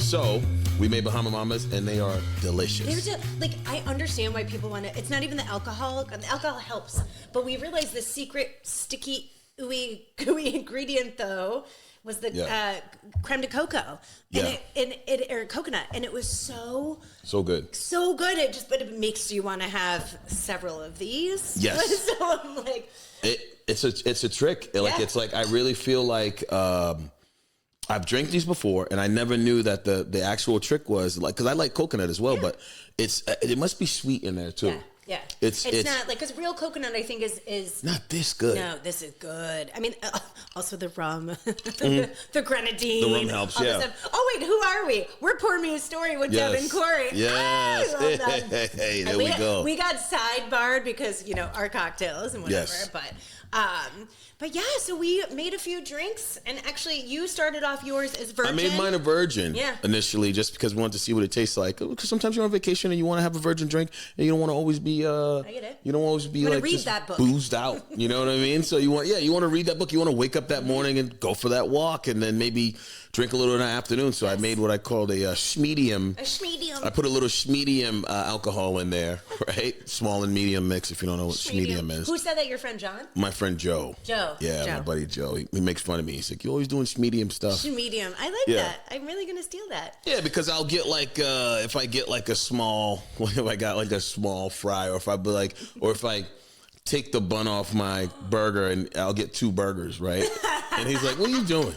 So we made Bahama Mamas, and they are delicious. I understand why people want it. It's not even the alcohol. The alcohol helps, but we realized the secret sticky ooey gooey ingredient though was the creme de coco, or coconut, and it was so good. But it makes you want to have several of these. Yes. So I'm like, it's a trick. It's like I really feel like I've drank these before, and I never knew that the actual trick was like, because I like coconut as well, but it must be sweet in there too. Yeah. It's not like, because real coconut, I think, is not this good. No, this is good. I mean, also the rum, the grenadine. The rum helps, yeah. Oh, wait, who are we? We're Pour Me a Story with Deb and Corey. Yes. Hey, there we go. We got sidebarred because, our cocktails and whatever. Yes. But yeah, so we made a few drinks, and actually you started off yours as virgin. I made mine a virgin initially, just because we wanted to see what it tastes like. Because sometimes you're on vacation and you want to have a virgin drink, and you don't want to always be I get it. You don't always be like just boozed out. You know what I mean? So you want to read that book. You want to wake up that morning and go for that walk, and then maybe drink a little in the afternoon. So I made what I called a Schmedium. I put a little Schmedium alcohol in there, right? Small and medium mix. If you don't know what Schmedium is. Who said that? Your friend John? My friend Joe. My buddy Joe. He makes fun of me. He's like, "You're always doing Schmedium stuff." Schmedium. I like that. I'm really gonna steal that. Yeah, because I'll get if I get like a small, if I got like a small fry, or if I take the bun off my burger, and I'll get 2 burgers, right? And he's like, "What are you doing?"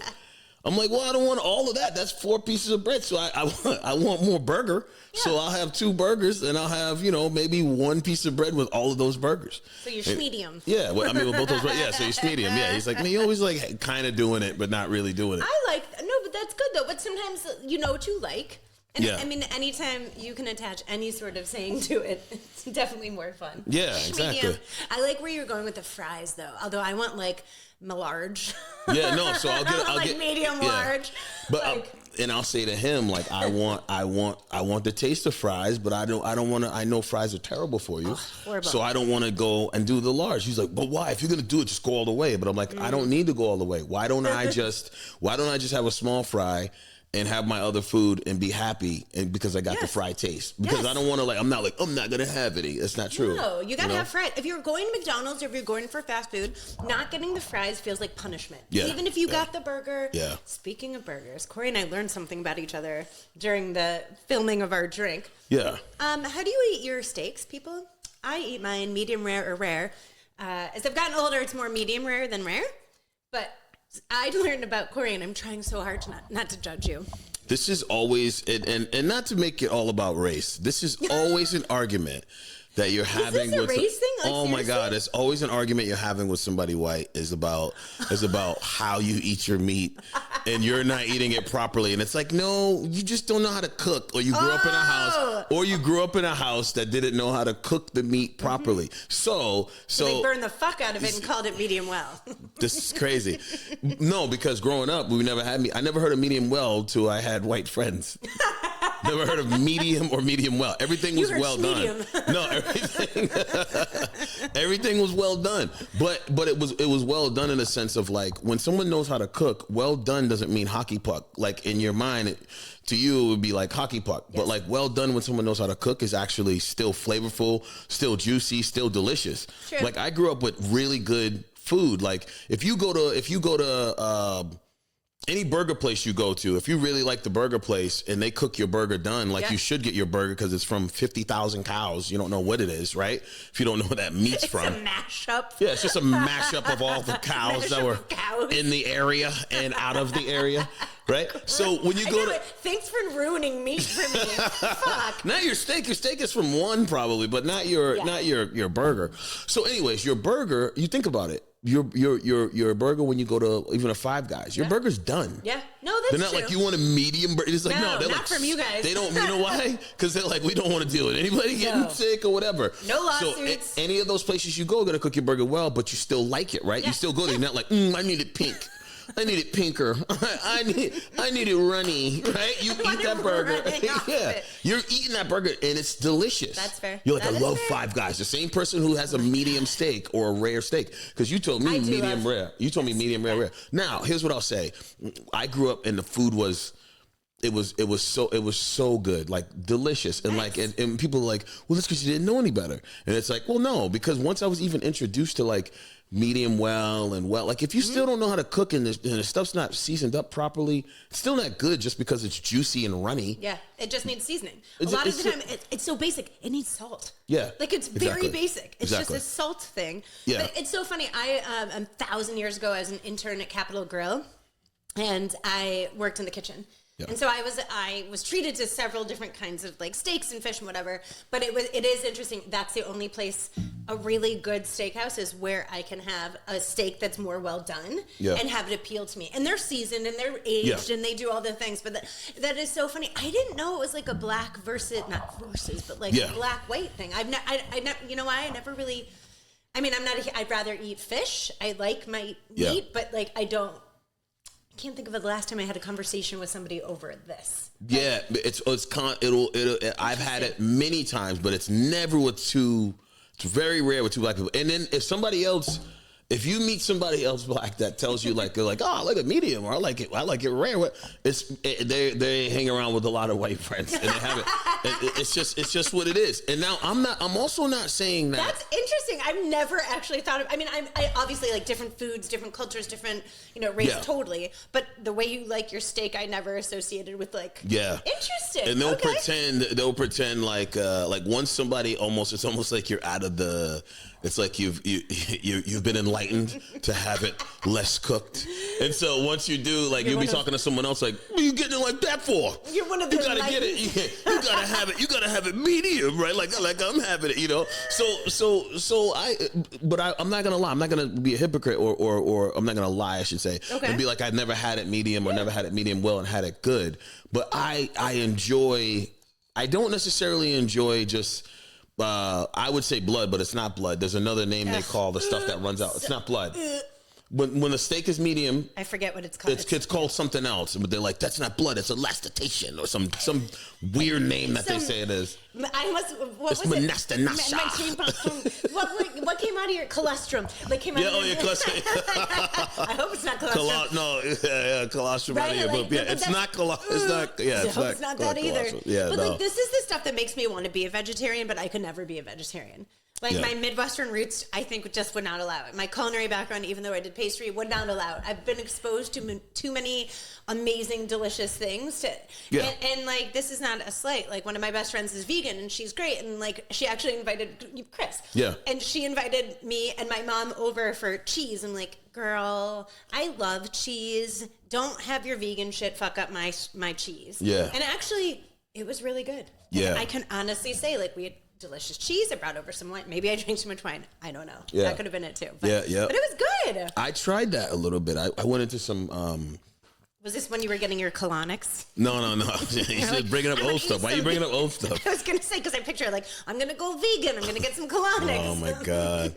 I'm like, well, I don't want all of that. That's 4 pieces of bread. So I want more burger. Yeah. So I'll have 2 burgers, and I'll have, maybe 1 piece of bread with all of those burgers. So you're Schmedium. Yeah. Well, I mean, with both those, yeah. So you're Schmedium. Yeah. He's like, man, you always like kind of doing it, but not really doing it. But that's good though. But sometimes you know what you like. And I mean, anytime you can attach any sort of saying to it, it's definitely more fun. Yeah, exactly. Schmedium. I like where you're going with the fries though. Although I want like large. Yeah, no. So I'll get medium large. But and I'll say to him, like, I want the taste of fries, but I don't want to. I know fries are terrible for you, so I don't want to go and do the large. He's like, but why? If you're gonna do it, just go all the way. But I'm like, I don't need to go all the way. Why don't I just have a small fry and have my other food and be happy, and because I got the fried taste. Because I don't want to I'm not going to have any. It's not true. No, you got to have fries. If you're going to McDonald's or if you're going for fast food, not getting the fries feels like punishment. Yeah. Even if you got the burger. Yeah. Speaking of burgers, Corey and I learned something about each other during the filming of our drink. Yeah. How do you eat your steaks, people? I eat mine medium rare or rare. As I've gotten older, it's more medium rare than rare. But I learned about Corey, and I'm trying so hard to not to judge you. This is always, and not to make it all about race, this is always an argument that you're having with race thing? Oh my God, it's always an argument you're having with somebody white is about how you eat your meat, and you're not eating it properly. And it's like, no, you just don't know how to cook, or you grew up in a house that didn't know how to cook the meat properly. So they burned the fuck out of it and called it medium well. This is crazy. No, because growing up, we never had I never heard of medium well till I had white friends. Never heard of medium or medium well. Everything was well done. No, everything was well done. But it was well done in a sense of like, when someone knows how to cook, well done doesn't mean hockey puck. Like in your mind, to you it would be like hockey puck. Yes. But like well done when someone knows how to cook is actually still flavorful, still juicy, still delicious. True. Like I grew up with really good food. Like if you go to any burger place you go to, if you really like the burger place and they cook your burger done, like you should get your burger because it's from 50,000 cows. You don't know what it is, right? If you don't know where that meat's from. It's a mashup. Yeah, it's just a mashup of all the cows that were in the area and out of the area, right? So when you go to... Thanks for ruining meat for me. Fuck. Not your steak. Your steak is from one probably, but not your burger. So anyways, your burger, you think about it. Your burger when you go to even a Five Guys, your burger's done. Yeah, no, that's they're not true. like you want a medium burger. It's like no, they're not like from you guys. They don't. You know why? Because they're like we don't want to deal with anybody getting sick or whatever. No lawsuits. So any of those places you go are gonna cook your burger well, but you still like it, right? Yeah. You still go there. You're not like I need it pink. I need it pinker. I need it runny, right? You eat that burger. Yeah. You're eating that burger and it's delicious. That's fair. You're like, I love Five Guys. The same person who has a medium steak or a rare steak. Because you told me medium rare. You told me medium rare. Now, here's what I'll say. I grew up and the food was it was so good, like delicious, and nice. like and people are like, well, that's because you didn't know any better, and it's like, well, no, because once I was even introduced to like medium well and well, like if you still don't know how to cook and the stuff's not seasoned up properly, it's still not good just because it's juicy and runny. Yeah, it just needs seasoning. A lot of the time, it's so basic. It needs salt. Yeah, like it's very basic. It's just a salt thing. Yeah, but it's so funny. I 1,000 years ago, I was an intern at Capitol Grill, and I worked in the kitchen. Yeah. And so I was treated to several different kinds of like steaks and fish and whatever. But it is interesting. That's the only place, a really good steakhouse is where I can have a steak that's more well done and have it appeal to me. And they're seasoned and they're aged and they do all the things. But that is so funny. I didn't know it was like a black versus, not versus, but like a black white thing. I you know why? I never really, I mean, I'd rather eat fish. I like my meat, but like I can't think of the last time I had a conversation with somebody over this. Yeah, I've had it many times, but it's never it's very rare with two black people. And then if you meet somebody else black that tells you like, they're like, oh, I like a medium, or I like it rare. They hang around with a lot of white friends and they have it. It's just what it is. And now I'm also not saying that. That's interesting. I've never actually thought of, I obviously like different foods, different cultures, different, race, totally. But the way you like your steak, I never associated with like, interesting. And they'll pretend like once somebody it's almost like you're out of it's like you've been enlightened to have it less cooked. And so once you do, like you'll be talking to someone else like, what are you getting it like that for? You're one of the You gotta get it. You gotta have it. You gotta have it medium, right? Like I'm having it, I'm not gonna lie. I'm not gonna be a hypocrite or I'm not gonna lie, I should say. Okay. And be like, I've never had it medium or never had it medium well and had it good. But I don't necessarily enjoy just, I would say blood, but it's not blood. There's another name they call the stuff that runs out. It's not blood. When the steak is medium, I forget what it's called. It's called something else, but they're like, that's not blood. It's elastitation or some weird name that they say it is. It's what came out of your colostrum? Like came out of your cholesterol. I hope it's not colostrum. Colostrum. Right? It's not colostrum. It's not that either. Yeah, but like this is the stuff that makes me want to be a vegetarian, but I could never be a vegetarian. Like my Midwestern roots, I think just would not allow it. My culinary background, even though I did pastry, would not allow it. I've been exposed to too many amazing, delicious things. And like, this is not a slight. Like, one of my best friends is vegan, and she's great. And like, she actually invited Chris. Yeah. And she invited me and my mom over for cheese. I'm like, girl, I love cheese. Don't have your vegan shit fuck up my cheese. Yeah. And actually, it was really good. Yeah. And I can honestly say, like, we had delicious cheese. I brought over some wine. Maybe I drank too much wine. I don't know. Yeah. That could have been it too. But, but it was good. I tried that a little bit. I went into some... Was this when you were getting your colonics? No. You should bringing up old stuff. Why are you bringing up old stuff? I was going to say, because I picture like, I'm going to go vegan. I'm going to get some colonics. Oh my God.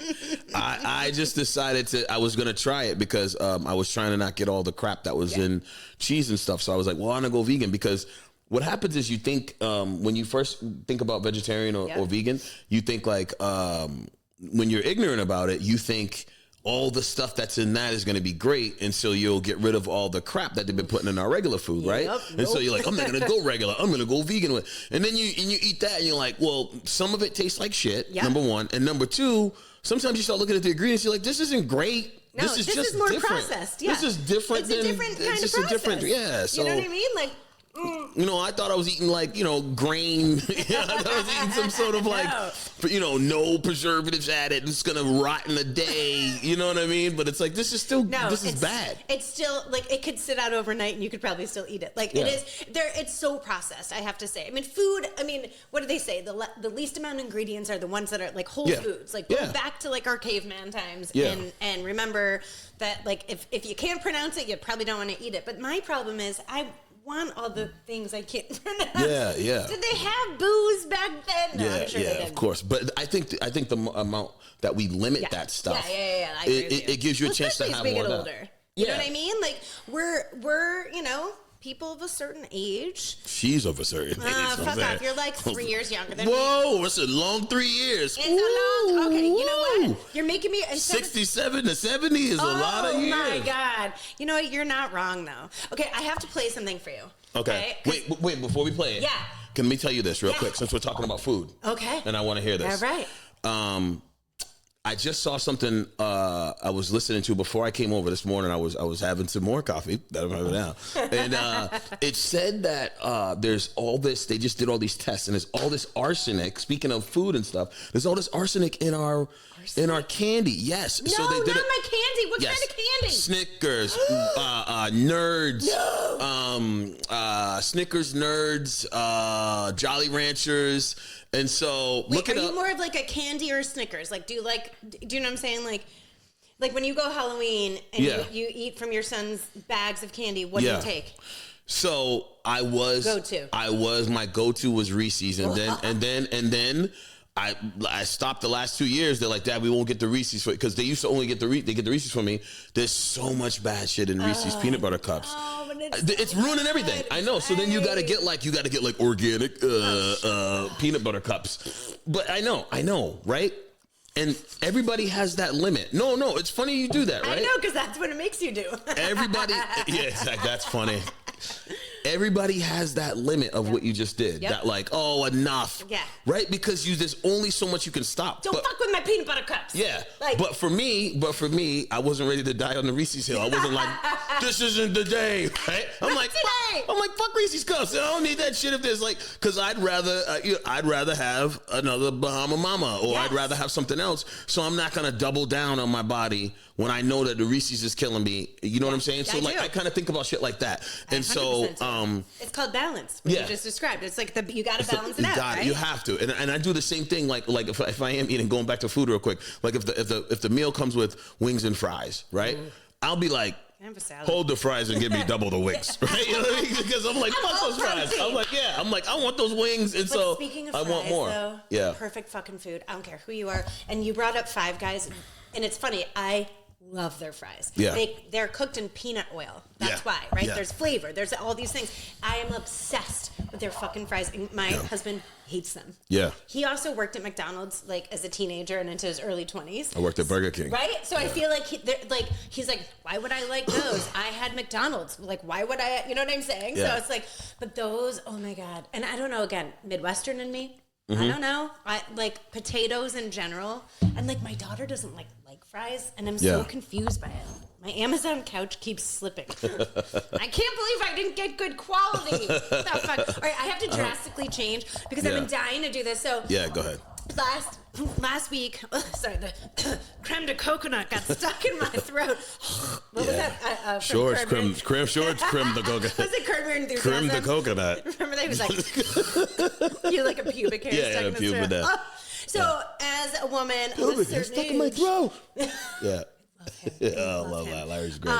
I just decided I was going to try it because I was trying to not get all the crap that was in cheese and stuff. So I was like, well, I'm going to go vegan because what happens is you think when you first think about vegetarian or vegan, you think like when you're ignorant about it, you think all the stuff that's in that is going to be great, and so you'll get rid of all the crap that they've been putting in our regular food, right? And so you're like, I'm not going to go regular. I'm going to go vegan with. And then you eat that, and you're like, well, some of it tastes like shit. Number one, and number two, sometimes you start looking at the ingredients, you're like, this isn't great. No, this is more different. Processed. Yeah. This is different. It's a different kind of process. So, you know what I mean? Like. I thought I was eating like, grain. I thought I was eating some sort of like, no preservatives added. It's going to rot in a day. You know what I mean? But it's like, this is bad. It's still like, it could sit out overnight and you could probably still eat it. Like it is there. It's so processed, I have to say. Food, what do they say? The least amount of ingredients are the ones that are like whole foods. Like go back to like our caveman times and remember that like, if you can't pronounce it, you probably don't want to eat it. But my problem is I want all the things I can't pronounce. Yeah. Did they have booze back then? No, I'm sure they didn't. Of course. But I think the amount that we limit that stuff, it gives you a chance to have more of that. older. You know what I mean? Like we're people of a certain age. She's of a certain age. Fuck off. You're like 3 years younger than me. Whoa, it's a long 3 years. It's a long. Okay, you know what? You're making me 67 to 70 is a lot of years. Oh my God. You know what? You're not wrong though. Okay, I have to play something for you. Okay. Wait, before we play it. Yeah. Can me tell you this real quick since we're talking about food. Okay. And I want to hear this. All right. I just saw something I was listening to before I came over this morning. I was having some more coffee that I'm having now, and it said that there's all this. They just did all these tests, and there's all this arsenic. Speaking of food and stuff, there's all this arsenic in our candy. Yes, no, so they did not my candy. What kind of candy? Snickers, Nerds, Snickers, Nerds, Jolly Ranchers. And so, wait, are you more of like a candy or Snickers? Like, do you know what I'm saying? Like when you go Halloween and you eat from your son's bags of candy, what do you take? So my go-to was Reese's, and then I stopped the last 2 years. They're like, Dad, we won't get the Reese's because they used to only get the Reese's for me. There's so much bad shit in Reese's peanut butter cups. Oh, but it's ruining everything. I know. So then you got to get like organic peanut butter cups. But I know, right? And everybody has that limit. No, it's funny you do that, right? I know, because that's what it makes you do. Everybody, yeah, exactly. That's funny. Everybody has that limit of what you just did. That like, oh, enough. Yeah. Right? Because there's only so much you can stop. Don't fuck with my peanut butter cups. Yeah. But for me, I wasn't ready to die on the Reese's Hill. I wasn't like, this isn't the day. Right? I'm like, fuck Reese's cups. I don't need that shit if there's like, because I'd rather have another Bahama Mama, or I'd rather have something else. So I'm not gonna double down on my body when I know that the Reese's is killing me. You know what I'm saying? So I kind of think about shit like that. And so it's called balance. What you just described. It's like you got to balance it out. Right? You have to. And I do the same thing. Like if I am eating, going back to food real quick. Like if the meal comes with wings and fries, right? I'll be like, hold the fries and give me double the wings, right? You know what I mean? Because I'm like, fuck those fries. I'm like, I want those wings, and so speaking of I want fries, more. Though, perfect fucking food. I don't care who you are. And you brought up Five Guys, and it's funny. I love their fries. Yeah. They're cooked in peanut oil. That's why, right? Yeah. There's flavor. There's all these things. I am obsessed with their fucking fries. And my husband hates them. Yeah. He also worked at McDonald's like as a teenager and into his early 20s. I worked at Burger King. Right? So I feel like he's like, why would I like those? I had McDonald's. Like, why would I? You know what I'm saying? Yeah. So it's like, but those, oh my God. And I don't know, again, Midwestern in me. I don't know. I like potatoes in general. And like my daughter doesn't like fries, and I'm so confused by it. My Amazon couch keeps slipping. I can't believe I didn't get good quality. What the fuck? All right, I have to drastically change because I've been dying to do this. So go ahead. Last week, sorry, the creme de coconut got stuck in my throat. What was that? Shorts, creme de coconut. Was it Curb Your Enthusiasm? Creme de coconut. Remember that? He was like, you like a pubic hair stuck in his throat. Oh. So, as a woman of a certain stuck age, in my throat. Yeah. I love that. Larry's great.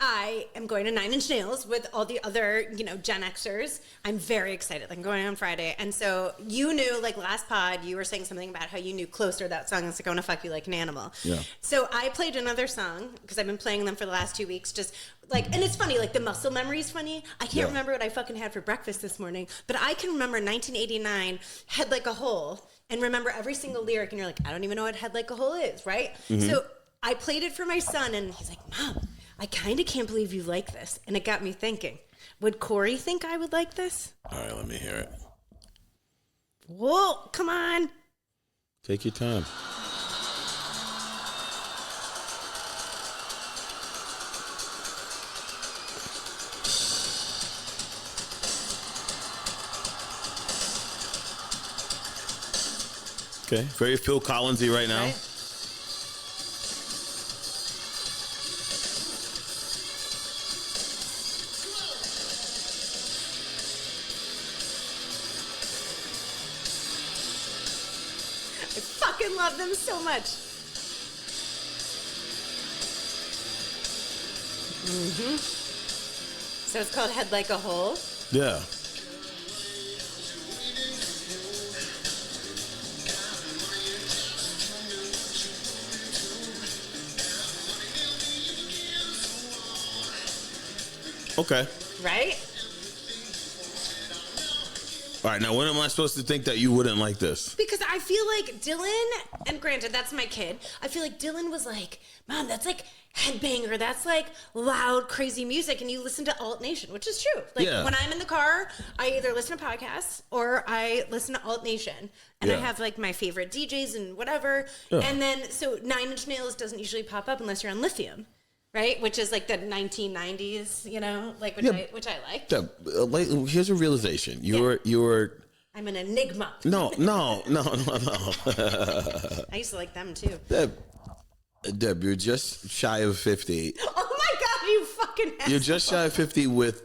I am going to 9 Inch Nails with all the other, Gen Xers. I'm very excited. I'm going on Friday. And so you knew, like last pod, you were saying something about how you knew Closer, that song. It's like, I want to fuck you like an animal. Yeah. So I played another song because I've been playing them for the last 2 weeks. Just like, and it's funny, like the muscle memory is funny. I can't remember what I fucking had for breakfast this morning, but I can remember 1989, Head Like a Hole, and remember every single lyric. And you're like, I don't even know what Head Like a Hole is, right? Mm-hmm. So I played it for my son, and he's like, Mom, I kind of can't believe you like this. And it got me thinking, would Corey think I would like this? All right, let me hear it. Whoa, come on. Take your time. Okay, very Phil Collinsy right now. Right? Love them so much. So it's called Head Like a Hole? Yeah. Okay. Right? All right, now when am I supposed to think that you wouldn't like this? Because I feel like Dylan, and granted, that's my kid, I feel like Dylan was like, Mom, that's like headbanger, that's like loud, crazy music, and you listen to Alt Nation, which is true. Like, when I'm in the car, I either listen to podcasts or I listen to Alt Nation, and I have like my favorite DJs and whatever, and then, so Nine Inch Nails doesn't usually pop up unless you're on Lithium. Right, which is like the 1990s, you know, like which I like. Here's a realization: you're. I'm an enigma. No. I used to like them too. Deb, you're just shy of 50. Oh my God, you fucking asshole. You're just shy of 50 with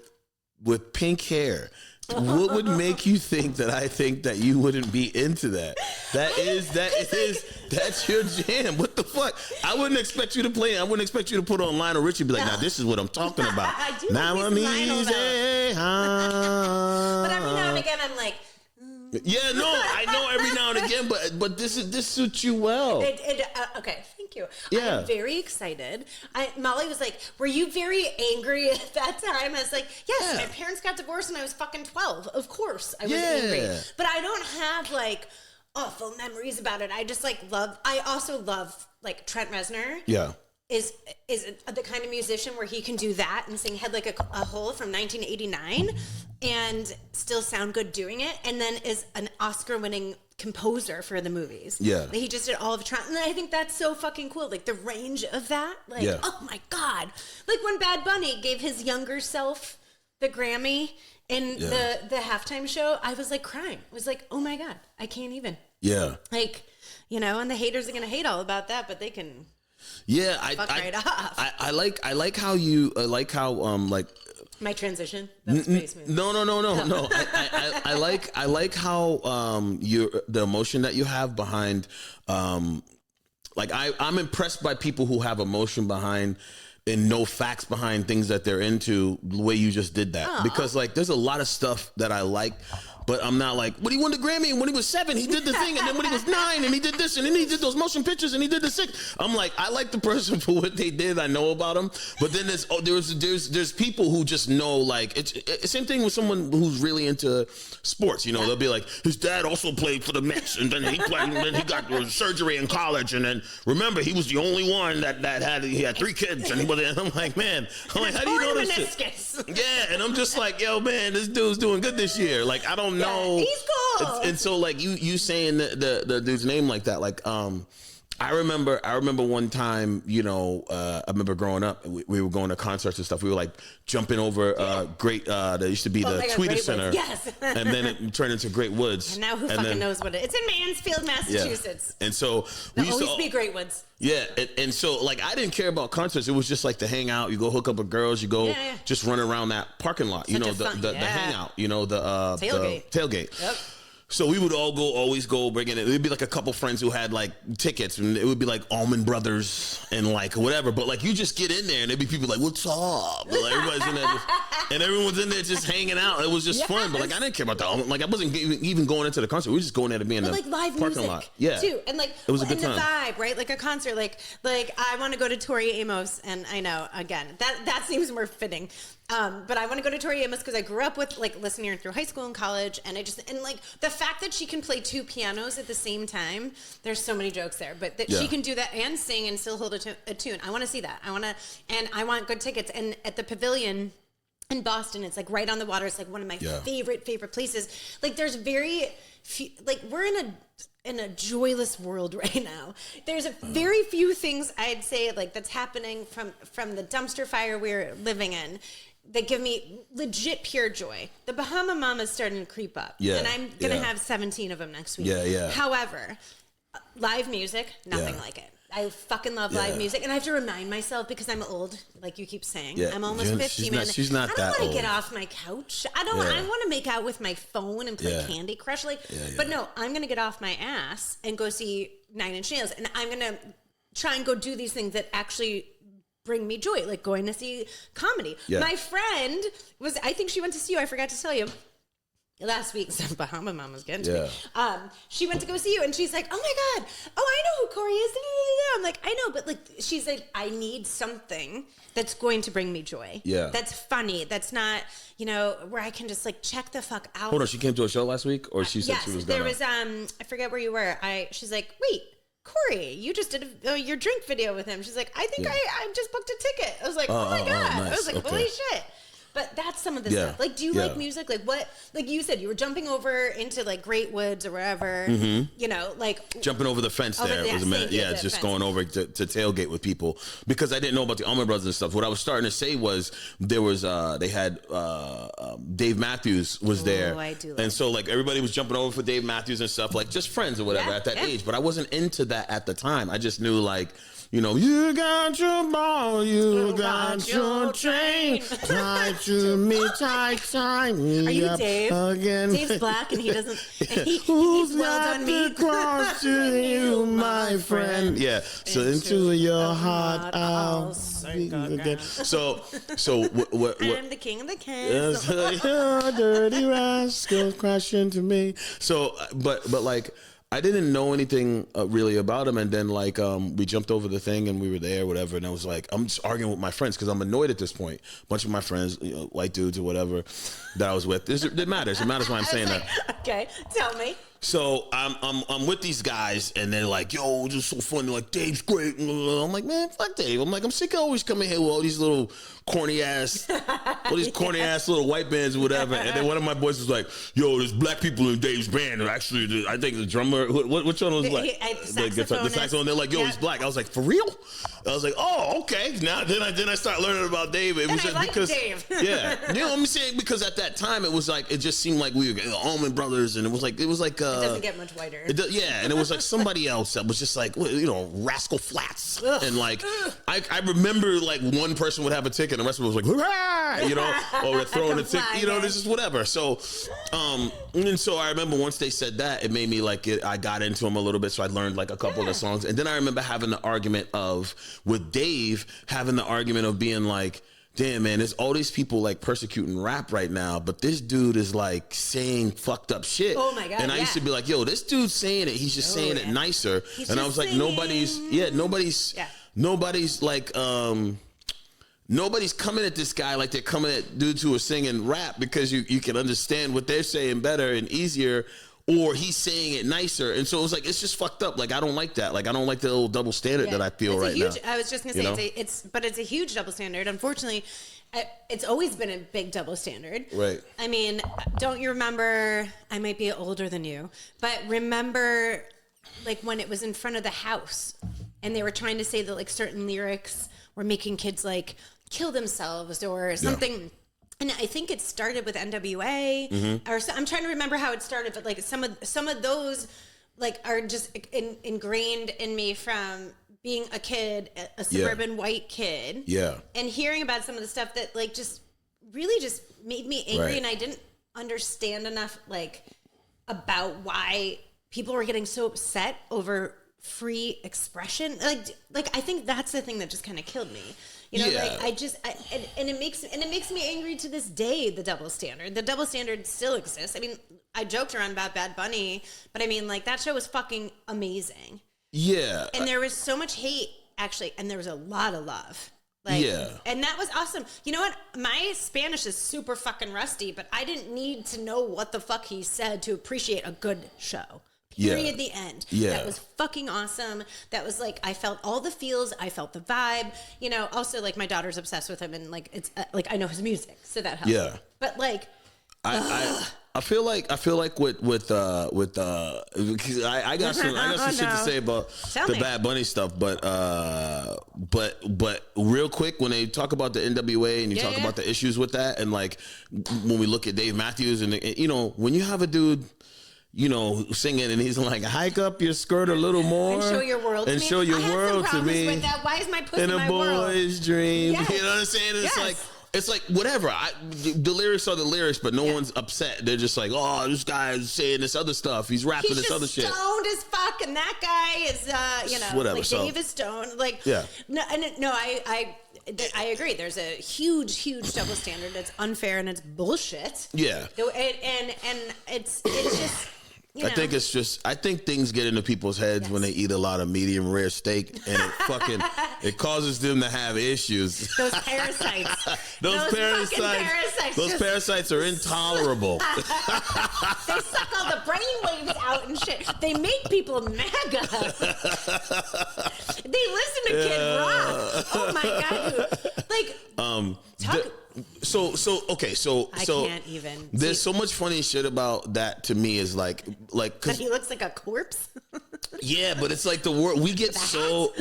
pink hair. What would make you think that I think that you wouldn't be into that? That's your jam. What the fuck? I wouldn't expect you to play. I wouldn't expect you to put on Lionel Richie and be like, now this is what I'm talking about. I do now like I'm Lionel, easy. But every now and again, I'm like, yeah, no, I know every now and again, but this suits you well. Okay, thank you. Yeah. I'm very excited. Molly was like, were you very angry at that time? I was like, yes, my parents got divorced when I was fucking 12. Of course I was angry. But I don't have like awful memories about it. I just like I also love like Trent Reznor. Yeah. Is the kind of musician where he can do that and sing Head Like a Hole from 1989 and still sound good doing it, and then is an Oscar-winning composer for the movies. Yeah. He just did all of Trent, and I think that's so fucking cool. Like the range of that, like, oh my God. Like when Bad Bunny gave his younger self the Grammy in the halftime show, I was like crying. I was like, oh my God, I can't even. Yeah. Like, you know, and the haters are going to hate all about that, but they can... Yeah, I like how you like my transition. That's pretty smooth. No. I like how the emotion that you have behind like I'm impressed by people who have emotion behind and no facts behind things that they're into the way you just did that. Aww. Because like there's a lot of stuff that I like. But I'm not like, when he won the Grammy, and when he was 7, he did the thing, and then when he was 9, and he did this, and then he did those motion pictures, and he did the 6. I'm like, I like the person for what they did. I know about them. But then there's people who just know, like, it's same thing with someone who's really into sports. You know, they'll be like, his dad also played for the Mets, and then he played, and then he got surgery in college, and then remember he was the only one that had 3 kids, and I'm like, man, how do you know this shit? Yeah, and I'm just like, yo, man, this dude's doing good this year. Like, I don't know. He's cool. And so like you saying the dude's name like that, like I remember one time, you know, I remember growing up, we were going to concerts and stuff. We were like jumping over there used to be the Tweeter Center. Yes. And then it turned into Great Woods. And now who fucking knows what it's in Mansfield, Massachusetts. Yeah. And so we used to be Great Woods. Yeah, and so like I didn't care about concerts. It was just like to hang out. You go hook up with girls. You go just run around that parking lot. You know, the hangout. You know, the tailgate. Yep. So we would always go bring it. It would be like a couple friends who had like tickets, and it would be like Allman Brothers and like whatever. But like you just get in there, and there'd be people like, "What's up?" And, like, everybody's in there, and everyone's in there just hanging out. It was just fun. But like I didn't care about that. Like I wasn't even going into the concert. We were just going there to be in the like live parking music lot. Too, and like it was a good time. The vibe, right? Like a concert. Like I want to go to Tori Amos, and I know again that seems more fitting. But I want to go to Tori Amos because I grew up with like listening to her through high school and college, and like the fact that she can play 2 pianos at the same time. There's so many jokes there, but that she can do that and sing and still hold a tune. I want to see that. I want good tickets. And at the Pavilion in Boston, it's like right on the water. It's like one of my favorite places. Like there's very few, like we're in a joyless world right now. There's a very few things I'd say like that's happening from the dumpster fire we're living in that give me legit pure joy. The Bahama Mamas starting to creep up. Yeah, and I'm going to have 17 of them next week. Yeah. However, live music, nothing like it. I fucking love live music, and I have to remind myself because I'm old, like you keep saying. Yeah. I'm almost 50, man. She's not that old. I don't want to get off my couch. I want to make out with my phone and play Candy Crush. But no, I'm going to get off my ass and go see Nine Inch Nails, and I'm going to try and go do these things that actually bring me joy, like going to see comedy. My friend I think she went to see you, I forgot to tell you. last week, so Bahama Mamas getting to me. She went to go see you, and she's like, "Oh my god, oh I know who Corey is." I'm like, "I know," but like, she's like, "I need something that's going to bring me joy. That's funny. That's not, you know, where I can just like check the fuck out." Hold on, she came to a show last week, or she said yes, she was there was I forget where you were. She's like, "Wait, Corey, you just did your drink video with him." She's like, "I think I just booked a ticket." I was like, "Oh my god!" Nice. I was like, "Holy shit!" But that's some of the stuff. Like, do you like music? Like, what? Like you said, you were jumping over into like Great Woods or wherever. You know, like jumping over the fence there. It was a minute. Yeah, just fence. Going over to tailgate with people because I didn't know about the Allman Brothers and stuff. What I was starting to say was there was they had Dave Matthews was there, I do and so like everybody was jumping over for Dave Matthews and stuff, like just friends or whatever at that age. But I wasn't into that at the time. I just knew like. You know, you got your ball, you got your train, tied to me, tight me. Are you up Dave? Again. Dave's black and he doesn't. And he's well done me. Cross to you, my friend. Yeah. So into your heart, I'll sing again. So what? I'm the king of the cats. Your dirty rascal crash into me. So, but like. I didn't know anything really about him, and then like we jumped over the thing and we were there, whatever. And I was like, I'm just arguing with my friends because I'm annoyed at this point. A bunch of my friends, you know, white dudes or whatever, that I was with. It matters. It matters why I'm saying that. Okay, tell me. So I'm with these guys, and they're like, "Yo, just so funny. Like Dave's great." I'm like, "Man, fuck Dave." I'm like, I'm sick of always coming here with all these little corny ass little white bands or whatever. And then one of my boys was like, "Yo, there's black people in Dave's band. Actually, I think the drummer, which one was black? The saxophone. They're like, "Yo, he's black." I was like, "For real?" I was like, "Oh, okay." Now then I start learning about Dave. It was just because Dave. Yeah, you know what I'm saying? Because at that time it was like it just seemed like we were the Allman Brothers, and it was like. It doesn't get much whiter. And it was like somebody else that was just like, you know, Rascal Flats. Ugh. And like, I remember like one person would have a ticket and the rest of us was like, hurrah! You know, or throwing a ticket, you know, this is whatever. So, and so I remember once they said that, it made me like, I got into them a little bit. So I learned like a couple of the songs. And then I remember having the argument with Dave, having the argument of being like, damn, man, there's all these people like persecuting rap right now, but this dude is like saying fucked up shit. Oh my God. And I used to be like, yo, this dude's saying it. He's just saying it nicer. And I was like, nobody's like, nobody's coming at this guy like they're coming at dudes who are singing rap because you can understand what they're saying better and easier. Or he's saying it nicer. And so it was like, it's just fucked up. Like, I don't like that. Like, I don't like the little double standard that I feel right now. I was just going to say, it's a huge double standard. Unfortunately, it's always been a big double standard. Right. I mean, don't you remember, I might be older than you, but remember, like, when it was in front of the house and they were trying to say that, like, certain lyrics were making kids, like, kill themselves or something. Yeah. And I think it started with NWA, or so, I'm trying to remember how it started, but like some of those like are just ingrained in me from being a kid, a suburban white kid, and hearing about some of the stuff that like just really just made me angry, and I didn't understand enough like about why people were getting so upset over free expression. Like I think that's the thing that just kind of killed me. You know, like it makes me angry to this day. The double standard still exists. I mean, I joked around about Bad Bunny, but I mean, like that show was fucking amazing. Yeah, and there was so much hate actually, and there was a lot of love. Like, and that was awesome. You know what? My Spanish is super fucking rusty, but I didn't need to know what the fuck he said to appreciate a good show. Period. The end. That was fucking awesome. That was like, I felt all the feels. I felt the vibe. You know, also like my daughter's obsessed with him, and like it's like I know his music, so that helps. Yeah. But like, I feel like with I got some shit to say about the Bad Bunny stuff, but real quick, when they talk about the NWA and you talk about the issues with that, and like when we look at Dave Matthews and you know, when you have a dude, you know, singing and he's like, hike up your skirt a little more and show your world to me. Show your world to me. With that. Why is my pussy in a my boy's world? dream. Yes. You know what I'm saying? It's like it's like whatever. The lyrics are the lyrics, but no one's upset. They're just like, oh, this guy's saying this other stuff. He's rapping this other shit. He's stoned as fuck, and that guy is, whatever. Like Dave is stoned. Like, I agree. There's a huge double standard that's unfair and it's bullshit. Yeah. And it's just. You know. I think things get into people's heads when they eat a lot of medium rare steak, and it causes them to have issues. Those parasites. Those parasites are intolerable. They suck all the brainwaves out and shit. They make people MAGA. They listen to Kid Rock. Oh my God. I can't even. There's so much funny shit about that to me is like, that he looks like a corpse. Yeah, but it's like the word we get so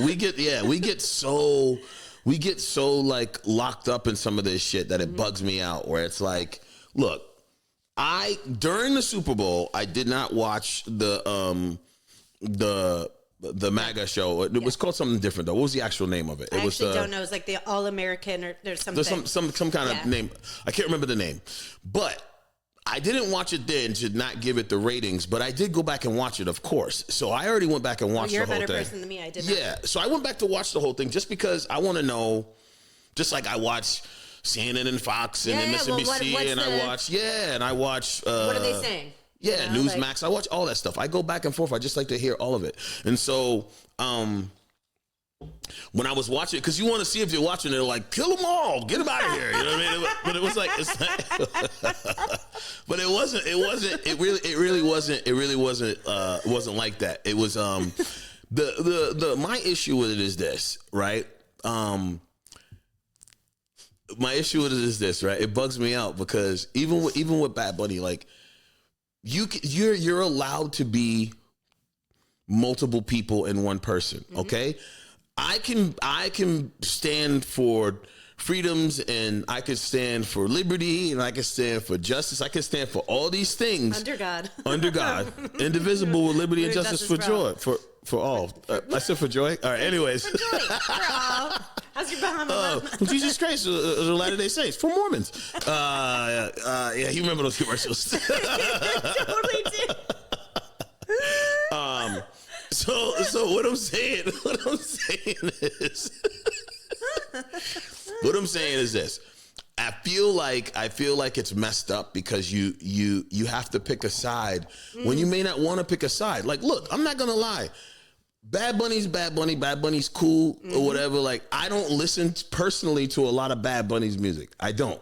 like locked up in some of this shit that it bugs me out. Where it's like, look, during the Super Bowl, I did not watch the MAGA show. It was called something different though. What was the actual name of it? I actually don't know. It's like the All American or there's something. There's some kind of name. I can't remember the name. But I didn't watch it then to not give it the ratings, but I did go back and watch it, of course. So I already went back and watched the whole thing. You're a better person than me. I did. Yeah. So I went back to watch the whole thing just because I want to know, just like I watch CNN and Fox and MSNBC and I watch what are they saying? Yeah, Newsmax. I watch all that stuff. I go back and forth. I just like to hear all of it. And so when I was watching it, because you want to see if you're watching it, they're like, kill them all, get them out of here. You know what I mean? But it was like, but it really wasn't like that. It was my issue with it is this, right? My issue with it is this, right? It bugs me out because even with Bad Bunny, like, you're allowed to be multiple people in one person. Okay. I can stand for freedoms and I can stand for liberty and I can stand for justice. I can stand for all these things under God, indivisible with liberty and justice for joy, for all. I said for joy. All right. Anyways, for joy, for all. How's your Bahama Mamas? Jesus Christ, the Latter-day Saints, for Mormons. Yeah, you remember those commercials? Totally do. So what I'm saying is this. I feel like it's messed up because you have to pick a side when you may not want to pick a side. Like, look, I'm not gonna lie. Bad Bunny's Bad Bunny. Bad Bunny's cool or whatever. Like, I don't listen personally to a lot of Bad Bunny's music. I don't.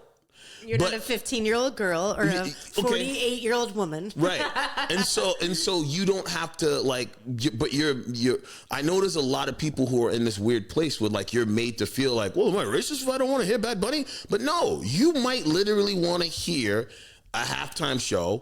You're not a 15-year-old girl or a 48-year-old woman. Right. And so you don't have to like, but you're, I know there's a lot of people who are in this weird place where like you're made to feel like, well, am I racist if I don't want to hear Bad Bunny? But no, you might literally want to hear a halftime show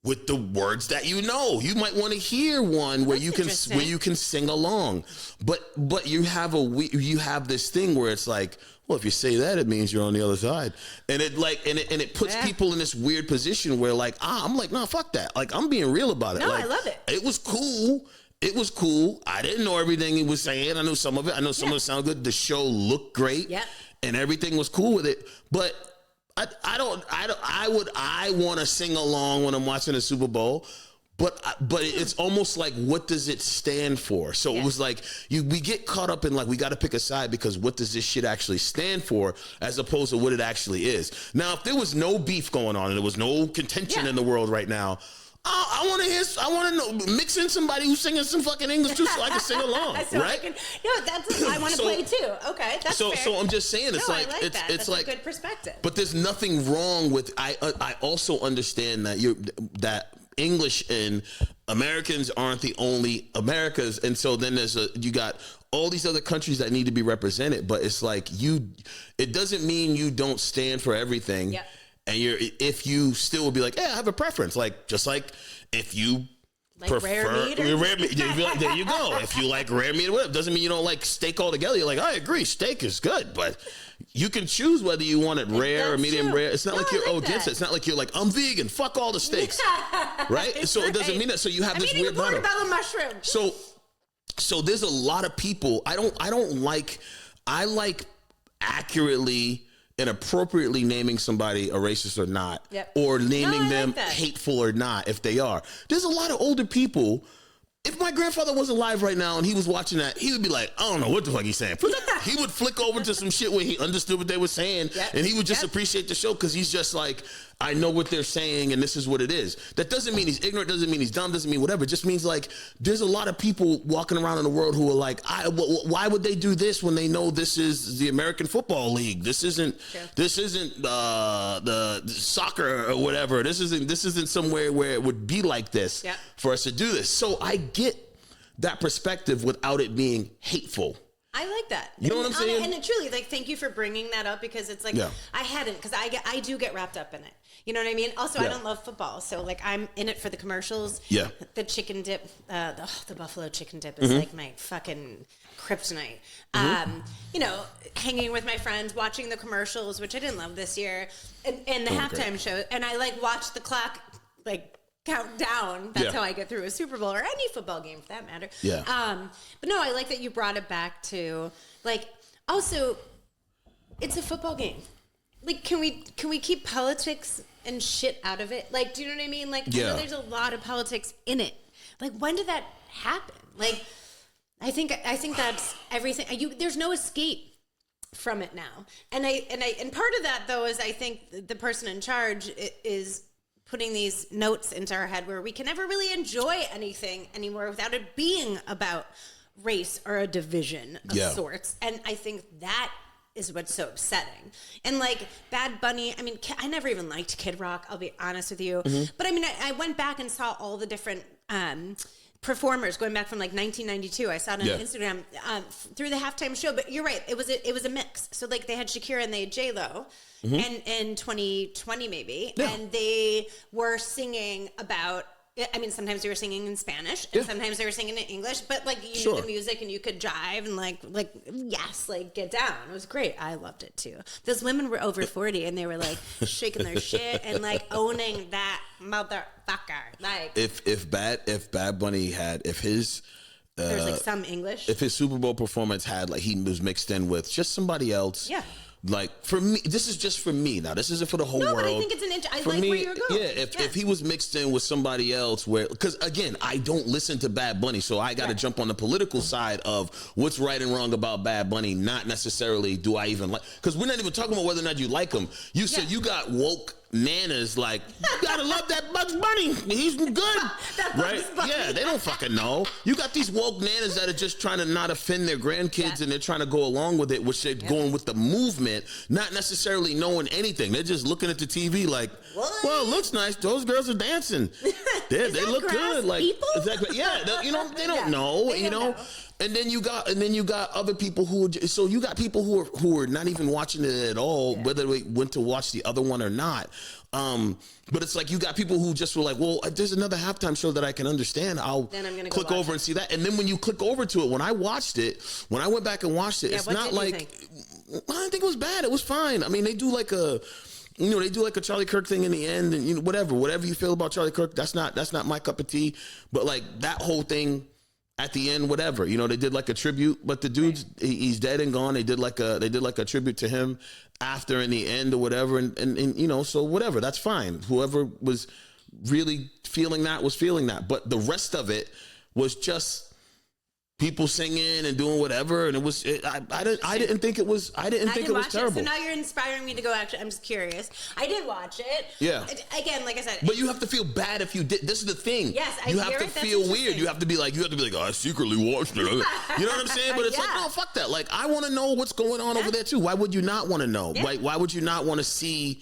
with the words that you know. You might want to hear one where you can sing along. But you have this thing where it's like, well, if you say that, it means you're on the other side. And it puts people in this weird position where like, I'm like, nah, fuck that. Like, I'm being real about it. No, like, I love it. It was cool. I didn't know everything he was saying. I knew some of it. I know some of it sounded good. The show looked great. Yeah. And everything was cool with it. But I want to sing along when I'm watching the Super Bowl, but it's almost like, what does it stand for? So it was like we get caught up in like, we got to pick a side because what does this shit actually stand for as opposed to what it actually is. Now, if there was no beef going on and there was no contention in the world right now, I want to know, mix in somebody who's singing some fucking English too so I can sing along, right? I want to play too. Okay, that's fair. So I'm just saying, it's like, it's like a good perspective. But there's nothing wrong with, I also understand that that English and Americans aren't the only Americas. And so then you got all these other countries that need to be represented, but it's like it doesn't mean you don't stand for everything. Yep. And if you still would be like, I have a preference. Like, just like if you prefer rare meat, there you go. If you like rare meat or whatever, doesn't mean you don't like steak altogether. You're like, I agree, steak is good, but you can choose whether you want it rare or medium rare. It's not like you're against it. It's not like you're like, I'm vegan, fuck all the steaks. Right? So it doesn't mean that. So you have this weird battle. Mushroom. So there's a lot of people. I like accurately appropriately naming somebody a racist or not, or naming them hateful or not, if they are. There's a lot of older people. If my grandfather was alive right now and he was watching that, he would be like, I don't know what the fuck he's saying. He would flick over to some shit where he understood what they were saying, and he would just appreciate the show because he's just like, I know what they're saying and this is what it is. That doesn't mean he's ignorant, doesn't mean he's dumb, doesn't mean whatever. It just means like there's a lot of people walking around in the world who are like, why would they do this when they know this is the American Football League? This isn't the soccer or whatever. This isn't somewhere where it would be like this for us to do this. So I get that perspective without it being hateful. I like that. You know what I'm saying? And it truly, like, thank you for bringing that up because it's like, I hadn't, because I do get wrapped up in it. You know what I mean? Also, I don't love football. So, like, I'm in it for the commercials. Yeah. The chicken dip, the buffalo chicken dip is like my fucking kryptonite. You know, hanging with my friends, watching the commercials, which I didn't love this year, and the halftime show. And I, like, watch the clock, like, count down. That's how I get through a Super Bowl or any football game for that matter. But no, I like that you brought it back to, like, also, it's a football game. Like, can we keep politics and shit out of it? Like, do you know what I mean? Like, I know there's a lot of politics in it. Like, when did that happen? Like, I think that's everything. There's no escape from it now. And part of that though is I think the person in charge is putting these notes into our head where we can never really enjoy anything anymore without it being about race or a division of sorts. And I think that is what's so upsetting. And like Bad Bunny, I mean, I never even liked Kid Rock, I'll be honest with you. But I mean, I went back and saw all the different performers going back from like 1992. I saw it on Instagram through the halftime show. But you're right, it was a mix. So like they had Shakira and they had J-Lo. And in 2020 maybe, and they were singing about, I mean, sometimes they were singing in Spanish, and sometimes they were singing in English, but like you knew the music and you could jive and like yes, like get down. It was great. I loved it too. Those women were over 40 and they were like shaking their shit and like owning that motherfucker. Like if Bad Bunny had, if his there's like some English, if his Super Bowl performance had like he was mixed in with just somebody else, like for me, this is just for me. Now, this isn't for the whole world. But I think it's I like where you're going. If he was mixed in with somebody else, because again, I don't listen to Bad Bunny, so I got to jump on the political side of what's right and wrong about Bad Bunny. Not necessarily do I even like, because we're not even talking about whether or not you like him. You said you got woke nanas like, you gotta love that Bugs Bunny, he's good, right? Yeah, they don't fucking know. You got these woke nanas that are just trying to not offend their grandkids and they're trying to go along with it, which they're going with the movement, not necessarily knowing anything. They're just looking at the TV like, well, it looks nice, those girls are dancing, they look good, like people? Exactly, you know, they don't know, you know. And then you got other people who, so you got people who are not even watching it at all, whether they went to watch the other one or not. But it's like you got people who just were like, well, there's another halftime show that I can understand. I'll click over and see that. And then when you click over to it, when I went back and watched it, it's not like, I didn't think it was bad. It was fine. I mean, they do like a Charlie Kirk thing in the end, and you know, whatever you feel about Charlie Kirk, that's not my cup of tea. But like that whole thing at the end, whatever, you know, they did like a tribute, but the dude's he's dead and gone. They did like a tribute to him after in the end or whatever, and you know, so whatever, that's fine. Whoever was really feeling that was feeling that, but the rest of it was just people singing and doing whatever, and I didn't think it was terrible. So now you're inspiring me to go. Actually, I'm just curious. I did watch it. Yeah. Again, like I said, but you have to feel bad if you did. This is the thing. Yes, you have to feel weird. You have to be like, oh, I secretly watched it. You know what I'm saying? But it's like, no, fuck that. Like, I want to know what's going on over there too. Why would you not want to know? Why would you not want to see?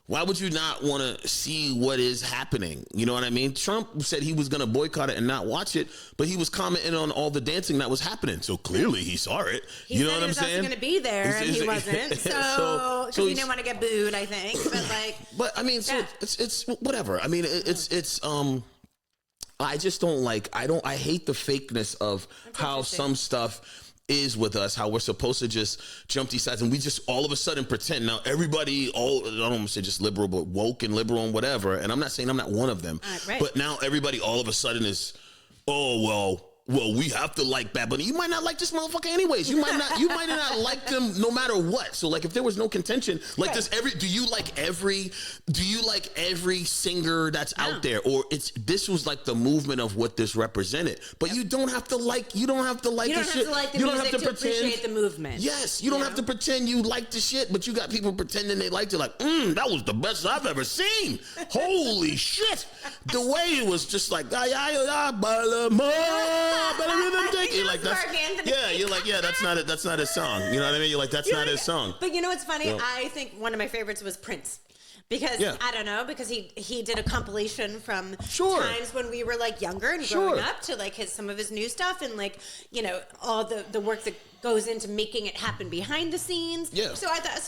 Why would you not want to see what is happening? You know what I mean? Trump said he was going to boycott it and not watch it, but he was commenting on all the dancing that was happening. So clearly he saw it. You know what I'm saying? He was going to be there and he wasn't. So he didn't want to get booed, I think. But I mean, so it's whatever. I mean, it's I just don't like, I hate the fakeness of how some stuff is with us, how we're supposed to just jump these sides and we just all of a sudden pretend. Now everybody, I don't want to say just liberal, but woke and liberal and whatever, and I'm not saying I'm not one of them, but now everybody all of a sudden is, oh well, well, we have to like Bad Bunny. You might not like this motherfucker anyways. You might not like them no matter what. So like, if there was no contention, like, do you like every singer that's out there, or this was like the movement of what this represented? But you don't have to like. You don't have to like. You don't have to like the music to appreciate the movement. Yes, you don't have to pretend you like the shit, but you got people pretending they liked it. Like, that was the best I've ever seen. Holy shit! The way it was just like, you're like, that's not it. That's not his song. You know what I mean? You're like, that's not his song. But you know what's funny? I think one of my favorites was Prince. Because I don't know, because he did a compilation from times when we were like younger and growing up to like some of his new stuff, and like, you know, all the work that goes into making it happen behind the scenes. Yeah. So I thought,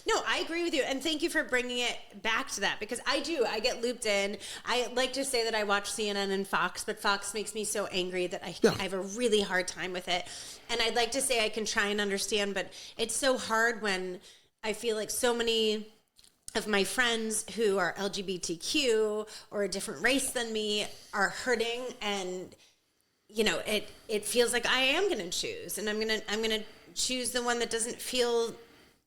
no, I agree with you, and thank you for bringing it back to that, because I get looped in. I like to say that I watch CNN and Fox, but Fox makes me so angry that I have a really hard time with it. And I'd like to say I can try and understand, but it's so hard when I feel like so many of my friends who are LGBTQ or a different race than me are hurting, and you know, it feels like I am going to choose, and I'm going to choose the one that doesn't feel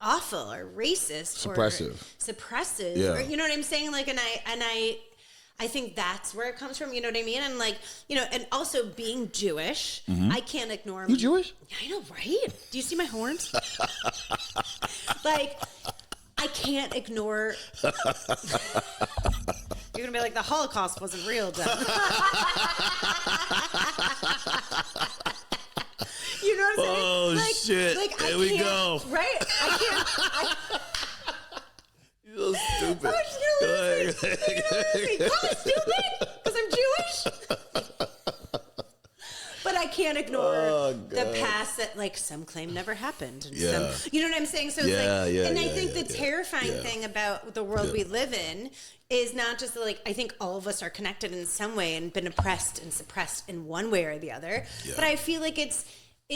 awful or racist or suppressive. Or, you know what I'm saying? Like, and I think that's where it comes from. You know what I mean? And like, you know, and also being Jewish, I can't ignore. You Jewish? I know, right? Do you see my horns? Like, I can't ignore. You're gonna be like, the Holocaust wasn't real, then. You know what I'm saying? Oh, like, shit! Like, there we go. Right? I can't. You're so stupid. I'm just gonna lose it. Call me stupid because I'm Jewish. But I can't ignore the past that, like, some claim never happened. And some, you know what I'm saying? So it's I think the terrifying thing about the world we live in is not just like, I think all of us are connected in some way and been oppressed and suppressed in one way or the other. Yeah. But I feel like it's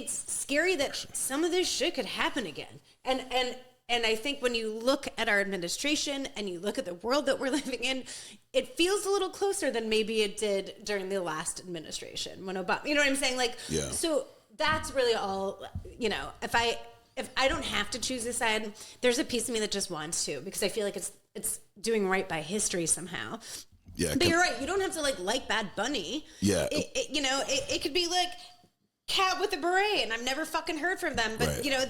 scary that some of this shit could happen again. And I think when you look at our administration and you look at the world that we're living in, it feels a little closer than maybe it did during the last administration when Obama, you know what I'm saying? Like, so that's really all, you know, if I don't have to choose a side, there's a piece of me that just wants to, because I feel like it's doing right by history somehow. Yeah. But you're right. You don't have to like Bad Bunny. Yeah. You know, it could be like Cat with a Beret, and I've never fucking heard from them, but you know,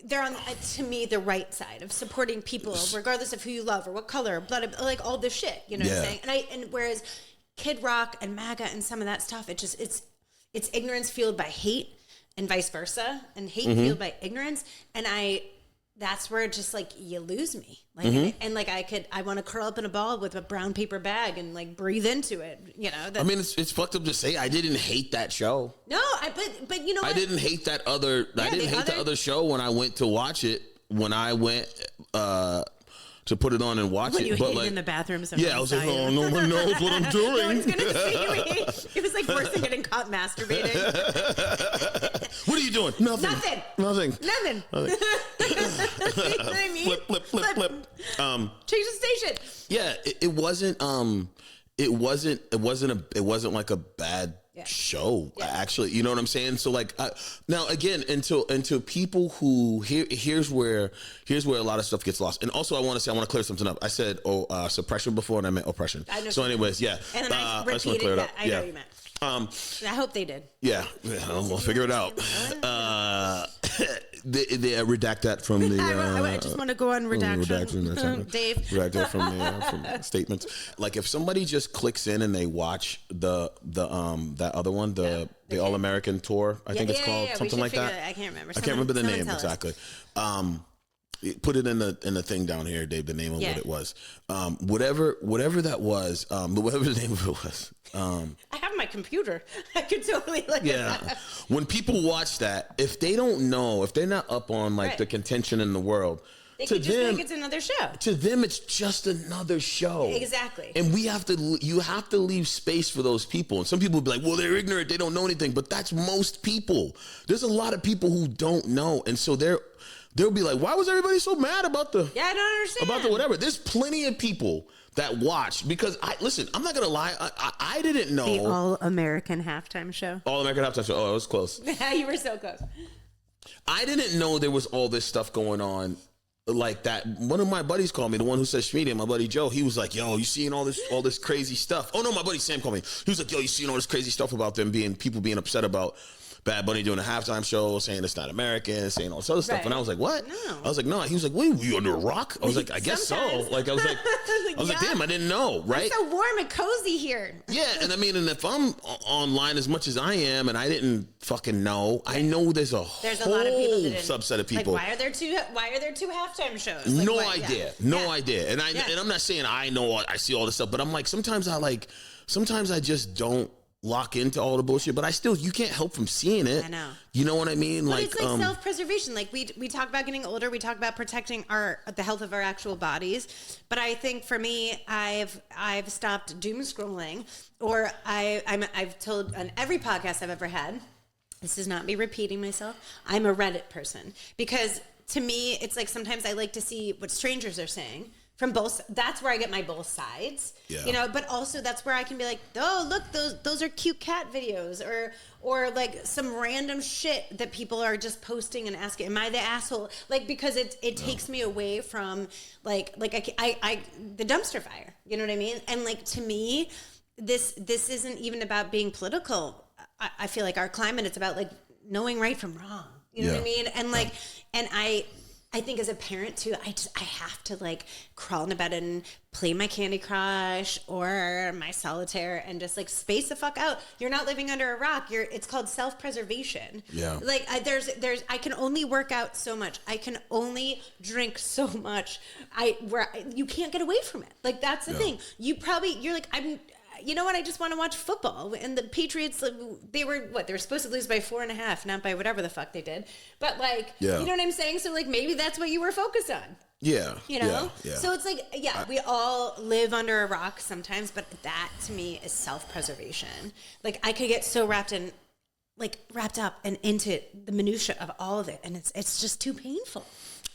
they're on, to me, the right side of supporting people, regardless of who you love or what color, blood, like all this shit. You know what I'm saying? And whereas Kid Rock and MAGA and some of that stuff, it's ignorance fueled by hate and vice versa, and hate fueled by ignorance. And that's where just like you lose me. Like, and like I want to curl up in a ball with a brown paper bag and like breathe into it. You know. I mean, it's fucked up to say I didn't hate that show. No, but you know what? I didn't hate that other. I didn't hate the other show when I went to watch it. When I went to put it on and watch it, you but like in the bathroom. I was like, oh, no one knows what I'm doing. No one's gonna see you. It was like worse than getting caught masturbating. What are you doing? Nothing. You know what I mean? Flip. Change the station. Yeah, it wasn't like a bad show, actually. You know what I'm saying? So like, now again, until people who here's where a lot of stuff gets lost. And also I want to clear something up. I said suppression before, and I meant oppression. So anyways, and then I repeated that. I know you meant. I hope they did. Yeah, we'll figure it out. They redact that from the. I just want to go on redaction. Dave. Redact that from statements. Like if somebody just clicks in and they watch the that other one, the All American Tour, I think it's called something like that. I can't remember. I can't remember the name exactly. Put it in the thing down here, Dave. The name of what it was, whatever that was, whatever the name of it was. I have my computer. I could totally look at that. When people watch that, if they don't know, if they're not up on like the contention in the world, they could just think it's another show. To them, it's just another show. Exactly. And you have to leave space for those people. And some people will be like, well, they're ignorant, they don't know anything. But that's most people. There's a lot of people who don't know, and so they'll be like, why was everybody so mad about the? Yeah, I don't understand. About the whatever. There's plenty of people that watch because listen, I'm not going to lie. I didn't know. The All-American Halftime Show. All-American Halftime Show. Oh, it was close. You were so close. I didn't know there was all this stuff going on like that. One of my buddies called me, the one who said Shmedium, my buddy Joe. He was like, yo, you seeing all this crazy stuff? Oh no, my buddy Sam called me. He was like, yo, you seeing all this crazy stuff about people being upset about Bad Bunny doing a halftime show, saying it's not American, saying all this other stuff. And I was like, what? No. I was like, no. He was like, wait, were you under a rock? I was like, I guess so. Like, I was like, damn, I didn't know, right? It's so warm and cozy here. Yeah, and I mean, and if I'm online as much as I am, and I didn't fucking know, I know there's a whole lot of people that subset of people. Like, why are there two halftime shows? Like, no idea. And I'm not saying I know, I see all this stuff, but I'm like, sometimes I just don't lock into all the bullshit, but you can't help from seeing it. I know. You know what I mean? But it's like self-preservation. Like we talk about getting older, we talk about protecting the health of our actual bodies. But I think for me, I've stopped doom scrolling, or I've told on every podcast I've ever had, this is not me repeating myself, I'm a Reddit person. Because to me, it's like sometimes I like to see what strangers are saying. From both, that's where I get my both sides, you know. But also, that's where I can be like, oh, look, those are cute cat videos, or like some random shit that people are just posting and asking, am I the asshole? Like, because it takes me away from like I the dumpster fire, you know what I mean? And like, to me, this isn't even about being political. I feel like our climate, it's about like knowing right from wrong, you know what I mean? And like, and I think as a parent too, I have to like crawl into bed and play my Candy Crush or my solitaire and just like space the fuck out. You're not living under a rock. It's called self-preservation. Yeah. Like I can only work out so much. I can only drink so much. You can't get away from it. Like that's the thing. You're like, you know what? I just want to watch football. And the Patriots, they were supposed to lose by 4.5, not by whatever the fuck they did. But like, you know what I'm saying? So like, maybe that's what you were focused on. Yeah. You know? Yeah. So it's like, we all live under a rock sometimes, but that to me is self-preservation. Like I could get so wrapped up and into the minutia of all of it. And it's just too painful.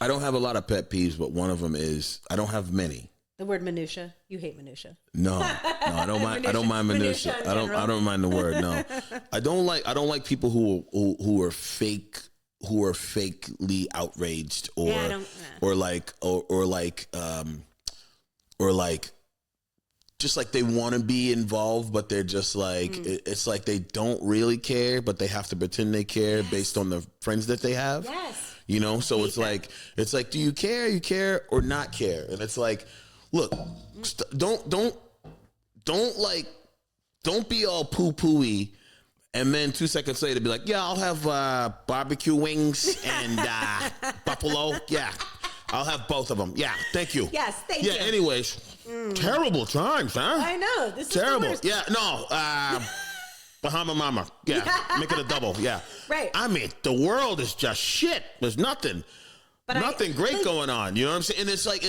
I don't have a lot of pet peeves, but one of them is, I don't have many. The word minutia. You hate minutia. No, I don't mind. I don't mind minutia. I don't mind the word. No, I don't like people who are fakely outraged or just like they want to be involved, but they're just like it's like they don't really care, but they have to pretend they care based on the friends that they have. Yes. You know, so it's like, do you care? You care or not care? And it's like, look, don't be all poo-pooey, and then 2 seconds later be like, yeah, I'll have barbecue wings and buffalo. Yeah, I'll have both of them. Yeah, thank you. Yes, thank you. Yeah, anyways, terrible times, huh? I know. This is terrible. Yeah, no, Bahama Mama. Yeah, make it a double. Yeah. Right. I mean, the world is just shit. There's nothing. Nothing great going on, you know what I'm saying? And it's like,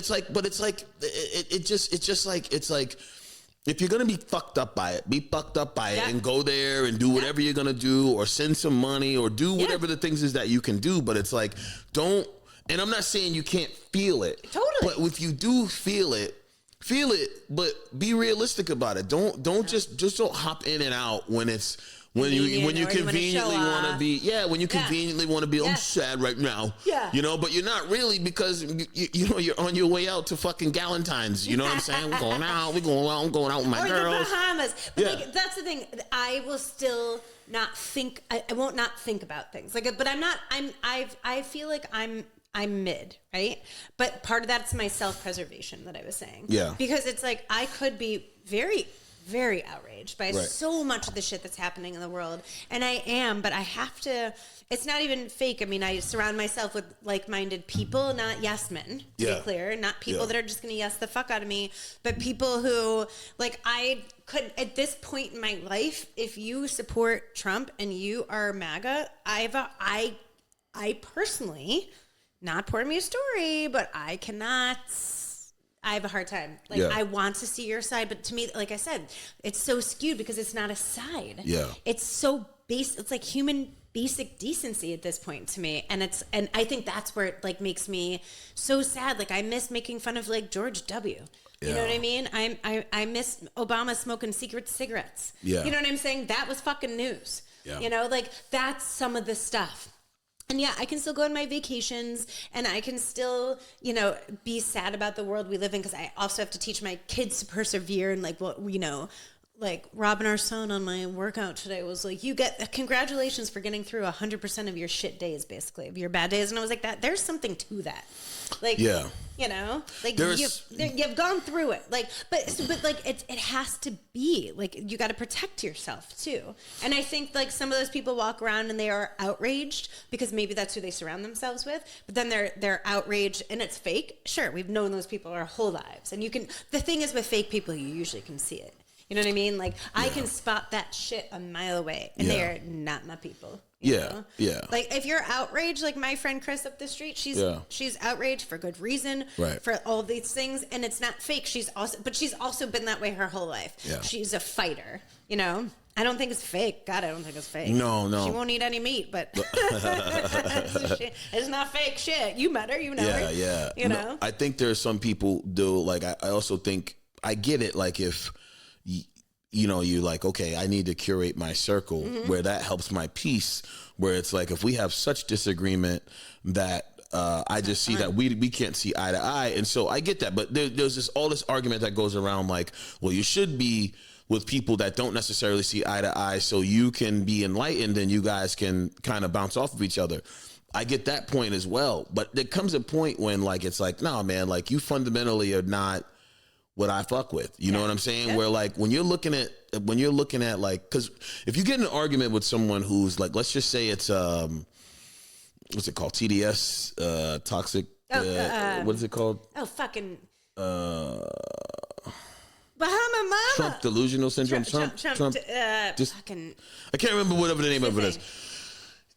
if you're gonna be fucked up by it, be fucked up by it, and go there and do whatever you're gonna do, or send some money, or do whatever the things is that you can do. But it's like, don't. And I'm not saying you can't feel it, but if you do feel it, but be realistic about it. Don't just don't hop in and out when it's. When you conveniently want to be, conveniently want to be, I'm sad right now. Yeah. You know, but you're not really, because you know you're on your way out to fucking Galentine's. You know what I'm saying? We're going out. I'm going out with my girls. Or the Bahamas. But like, that's the thing. I will still not think. I won't not think about things like. But I'm not. I feel like I'm mid, right? But part of that's my self-preservation that I was saying. Yeah. Because it's like I could be very, very outraged by so much of the shit that's happening in the world. And I am, but I have to, it's not even fake. I mean, I surround myself with like-minded people, not yes men, to be clear, not people that are just going to yes the fuck out of me, but people who, like, I could, at this point in my life, if you support Trump and you are MAGA, I personally, not pouring me a story, but I have a hard time. Like, I want to see your side, but to me, like I said, it's so skewed because it's not a side. Yeah. It's so based. It's like human basic decency at this point to me. And I think that's where it like makes me so sad. Like I miss making fun of like George W. You know what I mean? I miss Obama smoking secret cigarettes. Yeah. You know what I'm saying? That was fucking news. Yeah. You know, like that's some of the stuff. And yeah, I can still go on my vacations and I can still, you know, be sad about the world we live in because I also have to teach my kids to persevere and like what, you know, like Robin, our son, on my workout today was like, you get congratulations for getting through 100% of your shit days, basically, of your bad days. And I was like, there's something to that. Like, you know, like you've gone through it. Like, but like it has to be like, you got to protect yourself too. And I think like some of those people walk around and they are outraged because maybe that's who they surround themselves with, but then they're outraged and it's fake. Sure. We've known those people our whole lives. And the thing is with fake people, you usually can see it. You know what I mean? Like I can spot that shit a mile away and they're not my people. You know? Like if you're outraged, like my friend Chris up the street, she's outraged for good reason, for all these things, and it's not fake. She's also been that way her whole life. Yeah. She's a fighter, you know. I don't think it's fake. God, I don't think it's fake. No. She won't eat any meat, but it's not fake shit. You met her, you know her. Yeah. You know. I think there's some people do like I also think I get it. Like if you know, you like, okay, I need to curate my circle where that helps my peace, where it's like, if we have such disagreement that I just see that we can't see eye to eye. And so I get that. But there's all this argument that goes around like, well, you should be with people that don't necessarily see eye to eye so you can be enlightened and you guys can kind of bounce off of each other. I get that point as well. But there comes a point when like, it's like, no, man, like you fundamentally are not what I fuck with. You know what I'm saying? Yeah. Where like when you're looking at like, because if you get in an argument with someone who's like, let's just say it's what's it called? TDS, toxic. What is it called? Oh, fucking. Bahama Mamas. Trump delusional syndrome. Trump. Just, fucking. I can't remember whatever the name of it is.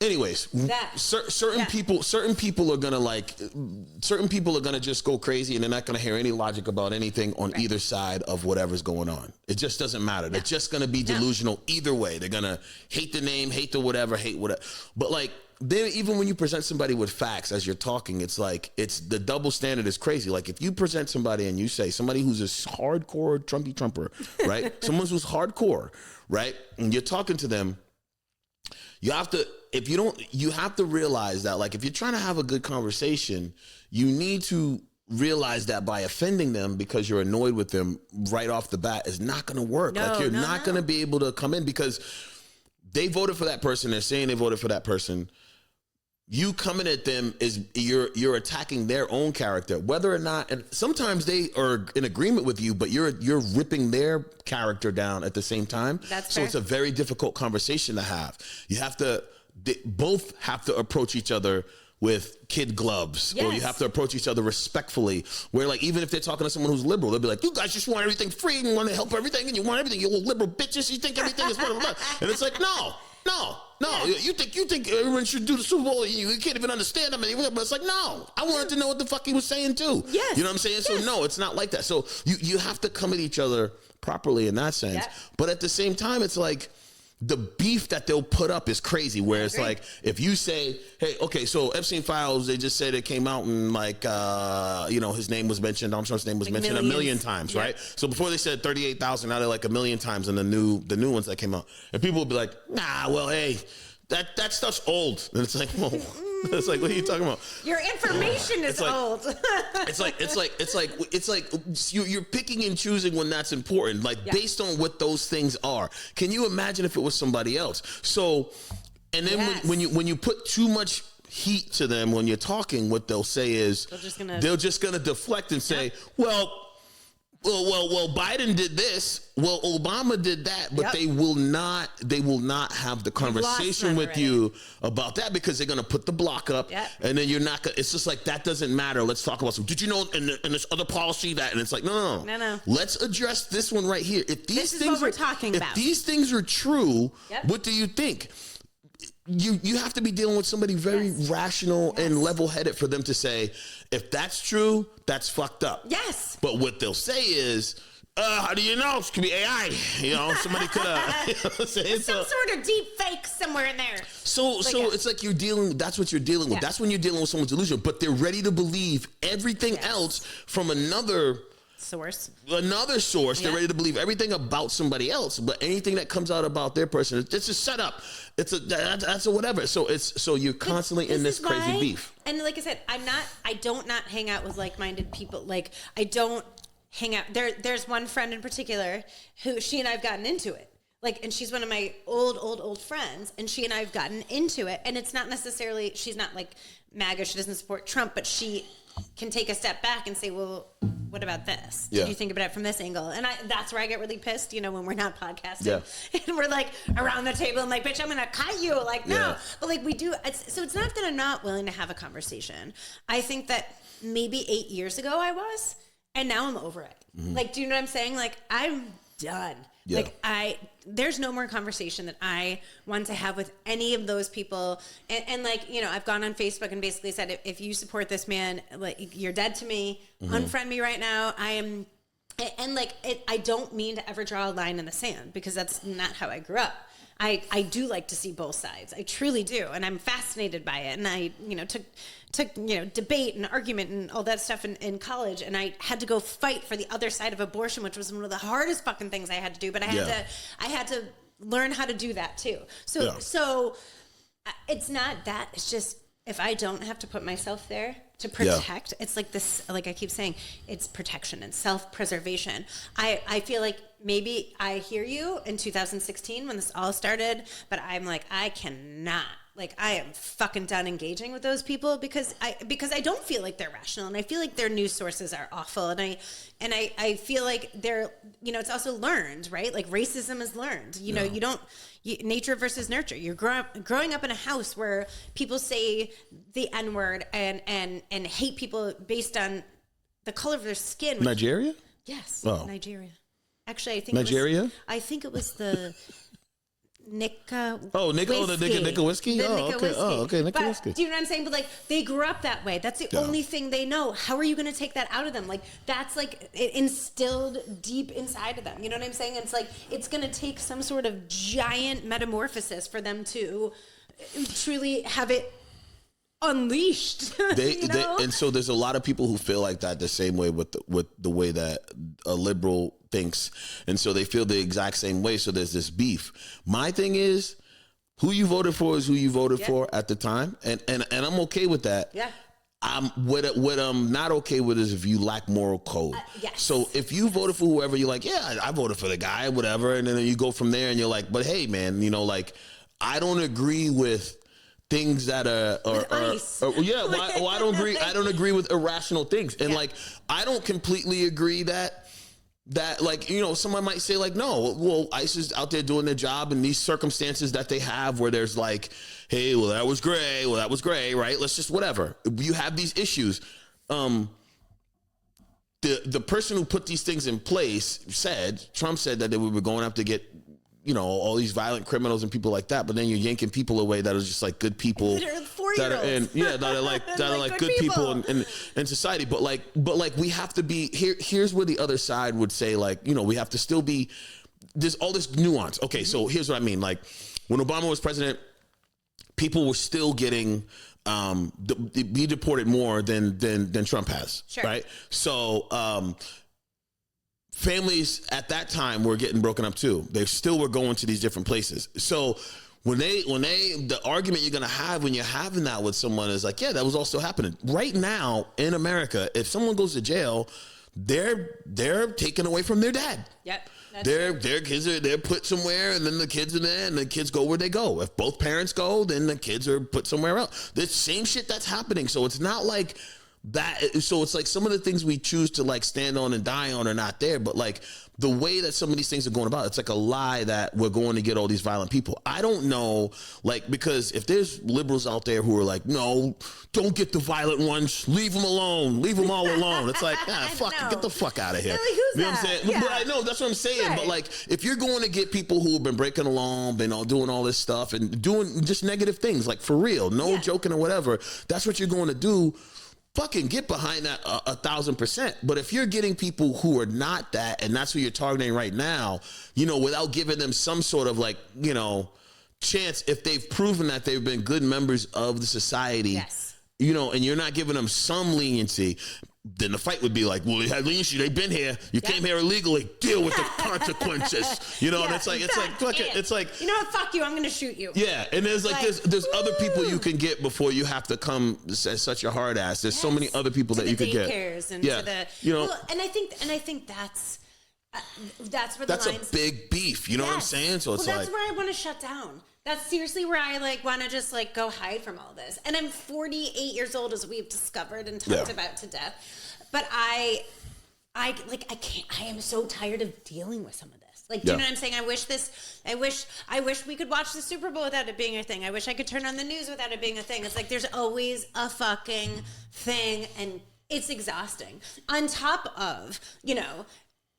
Anyways, certain people are gonna just go crazy and they're not gonna hear any logic about anything on either side of whatever's going on. It just doesn't matter. They're just gonna be delusional either way. They're gonna hate the name, hate the whatever, hate whatever. But like, even when you present somebody with facts as you're talking, it's like the double standard is crazy. Like if you present somebody and you say somebody who's a hardcore Trumper, right? Someone who's hardcore, right? And you're talking to them. You have to realize that, like, if you're trying to have a good conversation, you need to realize that by offending them because you're annoyed with them right off the bat is not going to work. You're not going to be able to come in because they voted for that person. They're saying they voted for that person. You coming at them is you're attacking their own character, whether or not, and sometimes they are in agreement with you, but you're ripping their character down at the same time. That's so fair. It's a very difficult conversation to have. They both have to approach each other with kid gloves, or you have to approach each other respectfully, where like, even if they're talking to someone who's liberal, they'll be like, you guys just want everything free and want to help everything and you want everything, you little liberal bitches, you think everything is blah, blah, blah. And it's like, no. You think everyone should do the Super Bowl? You can't even understand them. But it's like, no. I wanted to know what the fuck he was saying too. Yes. You know what I'm saying? Yes. So no, it's not like that. So you have to come at each other properly in that sense. Yep. But at the same time, it's like the beef that they'll put up is crazy. Where it's like, if you say, hey, okay, so Epstein Files, they just said it came out and like, his name was mentioned. Donald name was mentioned millions. 1 million times, right? So before they said 38,000, now they're like 1 million times in the new ones that came out. And people will be like, nah, well, hey, that stuff's old. And it's like, well, it's like, what are you talking about? Your information is old. It's like you're picking and choosing when that's important, like based on what those things are. Can you imagine if it was somebody else? So, and then when you put too much heat to them when you're talking, what they'll say is they're just gonna deflect and say, well, Biden did this. Well, Obama did that, but they will not have the conversation with you about that because they're going to put the block up and then you're not going to, it's just like, that doesn't matter. Let's talk about some, did you know in this other policy that, and it's like, no. Let's address this one right here. If these things we're talking about. If these things are true, what do you think? You have to be dealing with somebody very rational and level-headed for them to say, if that's true, that's fucked up. Yes. But what they'll say is, how do you know? It could be AI. Somebody could have. Some sort of deep fake somewhere in there. So it's like that's what you're dealing with. That's when you're dealing with someone's delusion, but they're ready to believe everything else from another source. They're ready to believe everything about somebody else, but anything that comes out about their person, it's a setup. That's a whatever. So you're constantly in this crazy beef. And like I said, I don't not hang out with like-minded people. Like I don't hang out. There's one friend in particular who she and I've gotten into it. Like, and she's one of my old friends, and she and I have gotten into it. And it's not necessarily, she's not like MAGA, she doesn't support Trump, but she can take a step back and say, well, what about this? Did you think about it from this angle? And that's where I get really pissed, when we're not podcasting. Yeah. And we're like around the table, I'm like, bitch, I'm going to cut you. Like, no. Yeah. But like we do. So it's not that I'm not willing to have a conversation. I think that maybe 8 years ago I was, and now I'm over it. Mm-hmm. Like, do you know what I'm saying? Like, I'm done. Yeah. Like there's no more conversation that I want to have with any of those people. And like, I've gone on Facebook and basically said, if you support this man, like you're dead to me, unfriend me right now. I don't mean to ever draw a line in the sand because that's not how I grew up. I do like to see both sides. I truly do. And I'm fascinated by it. And I, took debate and argument and all that stuff in college. And I had to go fight for the other side of abortion, which was one of the hardest fucking things I had to do. But I had to learn how to do that too. So it's not that. It's just, if I don't have to put myself there to protect, it's like this, like I keep saying, it's protection and self-preservation. I feel like maybe I hear you in 2016 when this all started, but I'm like, I cannot. Like, I am fucking done engaging with those people because I don't feel like they're rational, and I feel like their news sources are awful, and I feel like they're, it's also learned, right? Like racism is learned. You don't nature versus nurture. You're growing up in a house where people say the N-word and hate people based on the color of their skin. Nigeria? Yes, Nigeria. Actually, I think Nigeria. I think it was the. Nicka whiskey. Nicka whiskey? Nicka whiskey. Do you know what I'm saying? But like, they grew up that way. That's the only thing they know. How are you going to take that out of them? Like, that's like instilled deep inside of them. You know what I'm saying? It's like, it's going to take some sort of giant metamorphosis for them to truly have it unleashed. And so there's a lot of people who feel like that the same way with the way that a liberal thinks, and so they feel the exact same way. So there's this beef. My thing is, who you voted for is who you voted for at the time, and I'm okay with that. Yeah. What I'm not okay with is if you lack moral code. Yes. So if you voted for whoever, you're like, I voted for the guy, whatever, and then you go from there, and you're like, but hey, man, like I don't agree with things that are I don't agree. I don't agree with irrational things, and like I don't completely agree that like, someone might say like, no, well, ICE is out there doing their job in these circumstances that they have where there's like, hey, well, that was gray, right? Let's just whatever. You have these issues. The person who put these things in place Trump said that we were going up to get, all these violent criminals and people like that, but then you're yanking people away that are just like good people that are like good people in society. But like we have to be here's where the other side would say, like, we have to still be, there's all this nuance. Okay, so here's what I mean. Like when Obama was president, people were still getting be deported more than Trump has. Sure. Right. So families at that time were getting broken up too. They still were going to these different places. So when the argument you're gonna have when you're having that with someone is like, that was also happening right now in America. If someone goes to jail, they're taken away from their dad. Yep. Their kids they're put somewhere, and then the kids are there, and the kids go where they go. If both parents go, then the kids are put somewhere else. The same shit that's happening. So it's not like that. So it's like some of the things we choose to like stand on and die on are not there, but like the way that some of these things are going about, it's like a lie that we're going to get all these violent people. I don't know, like, because if there's liberals out there who are like, no, don't get the violent ones, leave them alone, leave them all alone. It's like, get the fuck out of here. Really, you know what I'm saying? Yeah. But I know, that's what I'm saying. Right. But like, if you're going to get people who have been breaking along, been doing all this stuff and doing just negative things, like for real, no joking or whatever, that's what you're going to do. fucking get behind that 1,000%. But if you're getting people who are not that, and that's who you're targeting right now, you know, without giving them some sort of like, you know, chance, if they've proven that they've been good members of the society, yes, you know, and you're not giving them some leniency, then the fight would be like, well, they had leniency, they've been here, you came here illegally, deal with the consequences, you know. And it's like it's like you know what, fuck you, I'm gonna shoot you. Yeah, and there's like there's other people you can get before you have to come as such a hard ass. There's so many other people that you could get. And to the, you know, well, and I think that's where that's the lines, a big beef. You know what I'm saying? So it's that's where I want to shut down. That's seriously where I like want to just like go hide from all this. And I'm 48 years old, as we've discovered and talked about to death. But I can't. I am so tired of dealing with some of this. Like, do you know what I'm saying? I wish we could watch the Super Bowl without it being a thing. I wish I could turn on the news without it being a thing. It's like there's always a fucking thing, and it's exhausting. On top of, you know,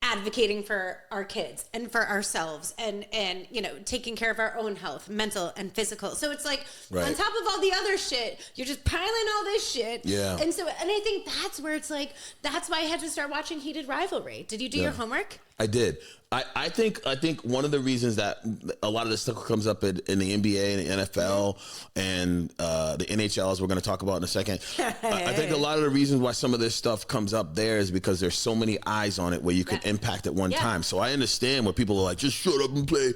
advocating for our kids and for ourselves and you know, taking care of our own health, mental and physical. So it's like on top of all the other shit, you're just piling all this shit. Yeah. And I think that's where it's like, that's why I had to start watching Heated Rivalry. Did you do your homework? I did. I think one of the reasons that a lot of this stuff comes up in the NBA and the NFL and the NHL, as we're going to talk about in a second. I think a lot of the reasons why some of this stuff comes up there is because there's so many eyes on it where you can impact at one time. So I understand where people are like, just shut up and play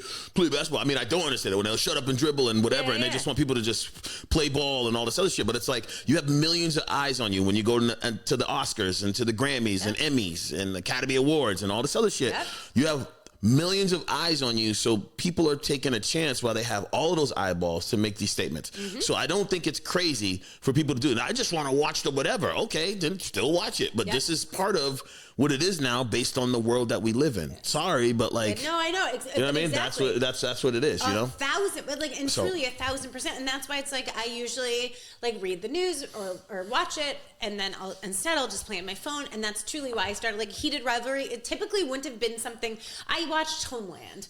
basketball. I mean, I don't understand it when they'll shut up and dribble and whatever, and they just want people to just play ball and all this other shit. But it's like you have millions of eyes on you when you go to the Oscars and to the Grammys and Emmys and Academy Awards and all this other shit. You have millions of eyes on you, so people are taking a chance while they have all of those eyeballs to make these statements. So I don't think it's crazy for people to do it. I just want to watch the whatever. Okay, then still watch it. But this is part of what it is now based on the world that we live in. Sorry, but like, no, I know. You know what I mean? Exactly. That's what it is, you know? 1,000, but like, and truly 1,000%. And that's why it's like, I usually like read the news or watch it, and then I'll just play on my phone. And that's truly why I started like Heated Rivalry. It typically wouldn't have been something. I watched Homeland.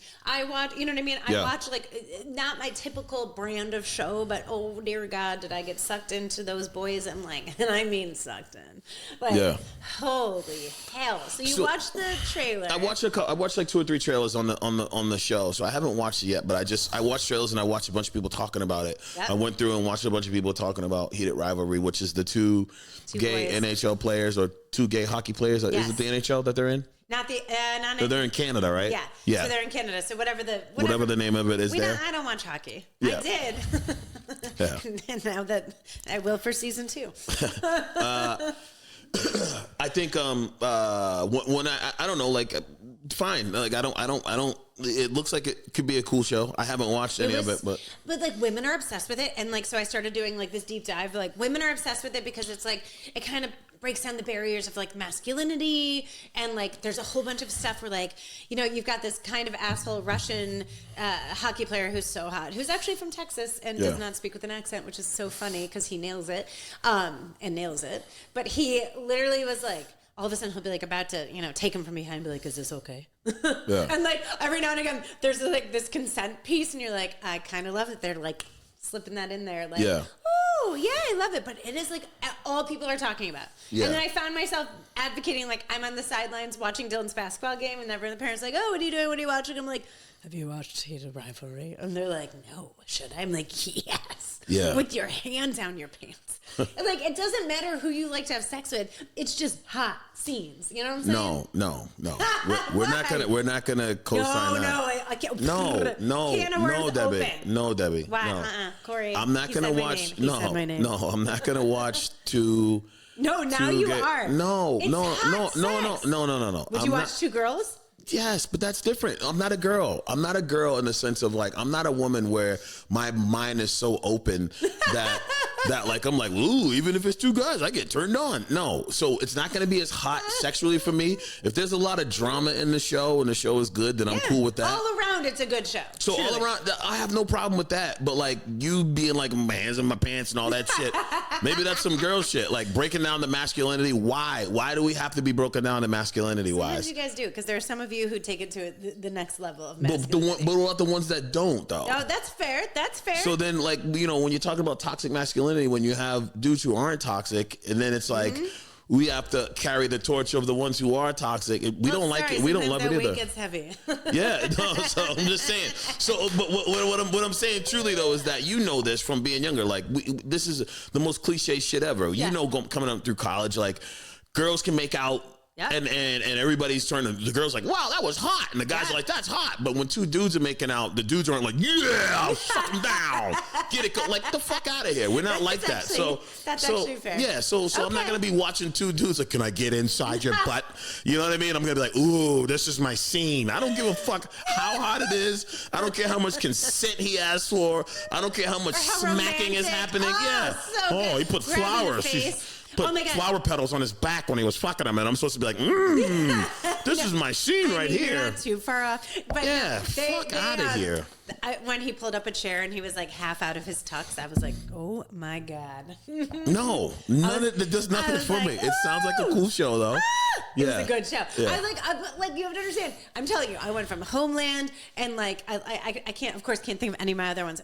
You know what I mean? I watched like, not my typical brand of show, but oh dear God, did I get sucked into those boys? I'm like, and I mean sucked in. Like, holy hell. So watched the trailer. I watched like 2 or 3 trailers on the show. So I haven't watched it yet, but I watched trailers and I watched a bunch of people talking about it. I went through and watched a bunch of people talking about Heated Rivalry, which is the two gay boys. NHL players or 2 gay hockey players. Is it the NHL that they're in? Not the so they're in Canada, right? Yeah. So they're in Canada. So whatever the name of it is there. I don't watch hockey. Yeah. I did. And now that I will for season 2. I think when I don't know, like fine, like I don't it looks like it could be a cool show. I haven't watched any of it, but like women are obsessed with it, and like so I started doing like this deep dive. Like women are obsessed with it because it's like it kind of breaks down the barriers of like masculinity, and like there's a whole bunch of stuff where like, you know, you've got this kind of asshole Russian hockey player who's so hot, who's actually from Texas and does not speak with an accent, which is so funny because he nails it and nails it. But he literally was like, all of a sudden he'll be like about to, you know, take him from behind and be like, is this okay? And like every now and again there's like this consent piece and you're like, I kind of love it. They're like slipping that in there, like, oh yeah, I love it. But it is like all people are talking about. And then I found myself advocating, like I'm on the sidelines watching Dylan's basketball game, and everyone, the parents are like, oh, what are you doing? What are you watching? I'm like, have you watched Heated Rivalry? And they're like, no, should I? I'm like, yes. With your hand down your pants. And like, it doesn't matter who you like to have sex with. It's just hot scenes. You know what I'm saying? No. We're not gonna co-sign that. I can't. No, Debbie. Why? Corey. I'm not gonna watch. No, I'm not gonna watch two. No, now you are. No. Would you watch 2 girls? Yes, but that's different. I'm not a girl. I'm not a girl in the sense of like, I'm not a woman where my mind is so open that like, I'm like, ooh, even if it's 2 guys, I get turned on. No. So it's not going to be as hot sexually for me. If there's a lot of drama in the show and the show is good, then I'm cool with that. All around around, it's a good show. So truly. all around, I have no problem with that. But like you being like my hands in my pants and all that shit, maybe that's some girl shit. Like breaking down the masculinity. Why? Why do we have to be broken down to masculinity wise? Sometimes you guys do, because there are some of you who take it to the next level of masculinity. But what about the ones that don't though? Oh, that's fair. That's fair. So then, like, you know, when you're talking about toxic masculinity, when you have dudes who aren't toxic, and then it's like, we have to carry the torch of the ones who are toxic. We don't like it. We don't love it either. Weight gets heavy. Yeah, no, so I'm just saying. So, but what I'm saying truly though is that you know this from being younger. Like, this is the most cliche shit ever. Yeah. You know, coming up through college, like, girls can make out. Yep. And everybody's turning. The girls like, wow, that was hot, and the guys are like, that's hot. But when two dudes are making out, the dudes aren't like, yeah, I'll suck them down, get it, like the fuck out of here. We're not like that. So that's actually fair. Yeah. So I'm not gonna be watching two dudes like, can I get inside your butt? You know what I mean? I'm gonna be like, ooh, this is my scene. I don't give a fuck how hot it is. I don't care how much consent he asked for. I don't care how much smacking is happening. So he put flowers. Put flower petals on his back when he was fucking him, and I'm supposed to be like, this is my scene right here. You're not too far off. But fuck out of here. When he pulled up a chair and he was like half out of his tux, I was like, oh my God. No, it does nothing for me. It sounds like a cool show though. It was a good show. Yeah. I you have to understand. I'm telling you, I went from Homeland and like I can't think of any of my other ones.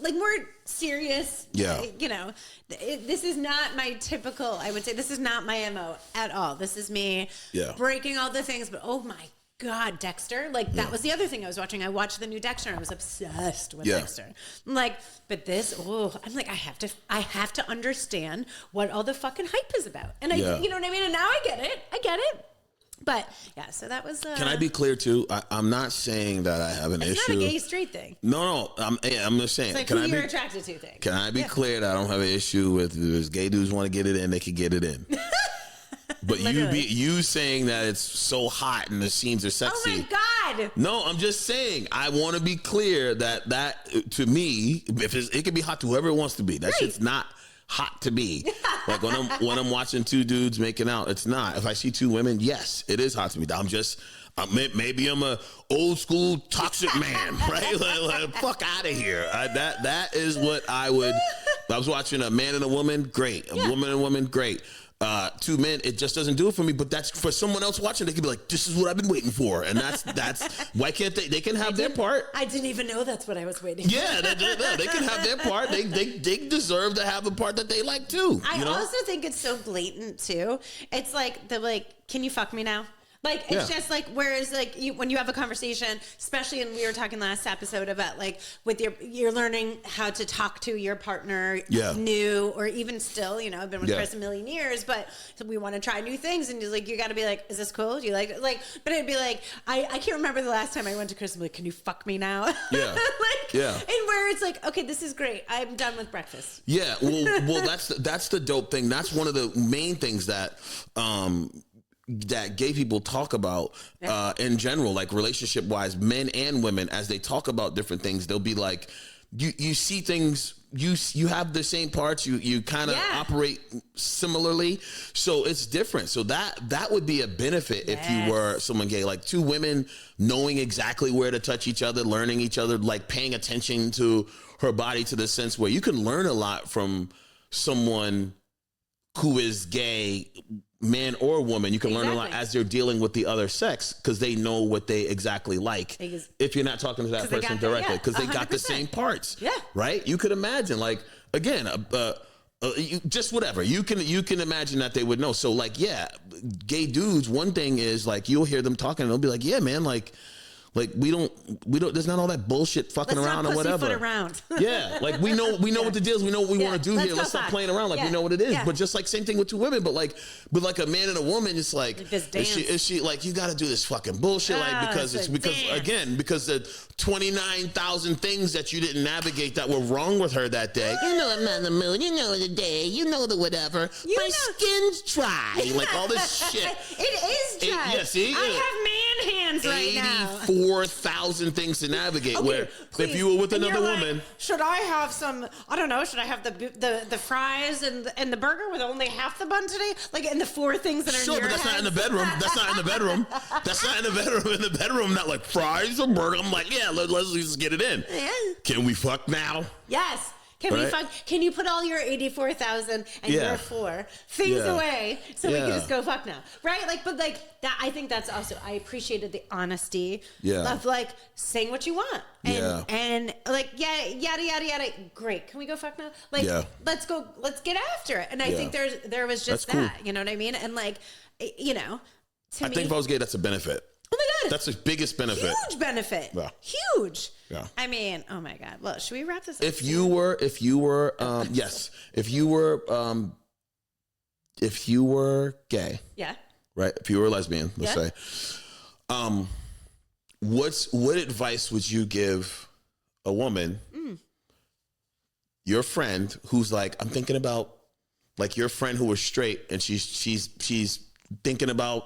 Like more serious. Yeah. You know, this is not my typical. I would say this is not my MO at all. This is me breaking all the things. But oh my God, Dexter. Like that was the other thing I was watching. I watched the new Dexter and I was obsessed with Dexter. I'm like, but this, I'm like, I have to understand what all the fucking hype is about. And you know what I mean? And now I get it. But yeah, so that was. Can I be clear too? I'm not saying that I have an issue. It's not a gay straight thing. No, I'm just saying. It's like you're attracted to thing. Can I be clear that I don't have an issue with if gay dudes want to get it in, they can get it in. But you saying that it's so hot and the scenes are sexy. Oh my God! No, I'm just saying. I want to be clear that to me, it can be hot to whoever it wants to be. That shit's not hot to me. Like when I'm watching two dudes making out, it's not. If I see two women, yes, it is hot to me. I'm just. Maybe I'm a old school toxic man, right? like, fuck out of here. That is what I would. I was watching a man and a woman, great. A woman and a woman, great. Two men, it just doesn't do it for me. But that's for someone else watching. They can be like, "This is what I've been waiting for," and that's why can't they? They can have their part. I didn't even know that's what I was waiting for. Yeah, they can have their part. They deserve to have a part that they like too. I also think it's so blatant too. It's like can you fuck me now? Like, it's just like, whereas like when you have a conversation, especially, and we were talking last episode about like with you're learning how to talk to your partner new, or even still, you know, I've been with Chris a million years, but so we want to try new things. And like, you got to be like, is this cool? Do you like it? Like, but it'd be like, I can't remember the last time I went to Chris and be like, can you fuck me now? Yeah. And where it's like, okay, this is great. I'm done with breakfast. Yeah. Well, that's the dope thing. That's one of the main things that gay people talk about in general, like relationship wise, men and women, as they talk about different things, they'll be like, you see things, you have the same parts, you kind of operate similarly, so it's different. So that would be a benefit if you were someone gay, like two women knowing exactly where to touch each other, learning each other, like paying attention to her body, to the sense where you can learn a lot from someone who is gay, man or woman. You can learn a lot as they're dealing with the other sex, because they know what they exactly like. If you're not talking to that person directly, because they got the same parts. Yeah. Right? You could imagine, like, again, just whatever. You can imagine that they would know. So, like, gay dudes, one thing is, like, you'll hear them talking and they'll be like, yeah, man, like we don't there's not all that bullshit fucking around or whatever. Around. Yeah, like we know what the deal is. We know what we want to do here. Let's stop playing around. Like we know what it is. But just like same thing with two women. But like a man and a woman, it's like is she like, you got to do this fucking bullshit, like because the 29,000 things that you didn't navigate that were wrong with her that day. You know, I'm not in the mood. You know the day. You know the whatever. My skin's dry. Like all this shit. It is dry. See, I have man holding hands right now. 84,000 things to navigate. Okay, where please. if you were with And another you're woman, like, should I have some? I don't know. Should I have the fries and the burger with only half the bun today? Like, and the 4 things that are sure, in your but that's head? not in the bedroom. That's not in the bedroom. That's not in the bedroom. In the bedroom, not like fries or burger. I'm like, yeah, let's just get it in. Yeah. Can we fuck now? Yes. Can we fuck? Can you put all your 84,000 and your 4 things away so we can just go fuck now, right? Like, but like that, I think that's also, I appreciated the honesty of like saying what you want and like yada yada yada. Great, can we go fuck now? Like, let's go, let's get after it. And I think there was just that's that, cool. you know what I mean? And like, you know, to I me, think if I was gay, that's a benefit. oh my God. That's the biggest benefit. Huge benefit. Yeah. Huge. Yeah. I mean, oh my God. Well, should we wrap this up? If you were gay, right? If you were a lesbian, let's say, what advice would you give a woman, your friend who's like, I'm thinking about, like your friend who was straight and she's thinking about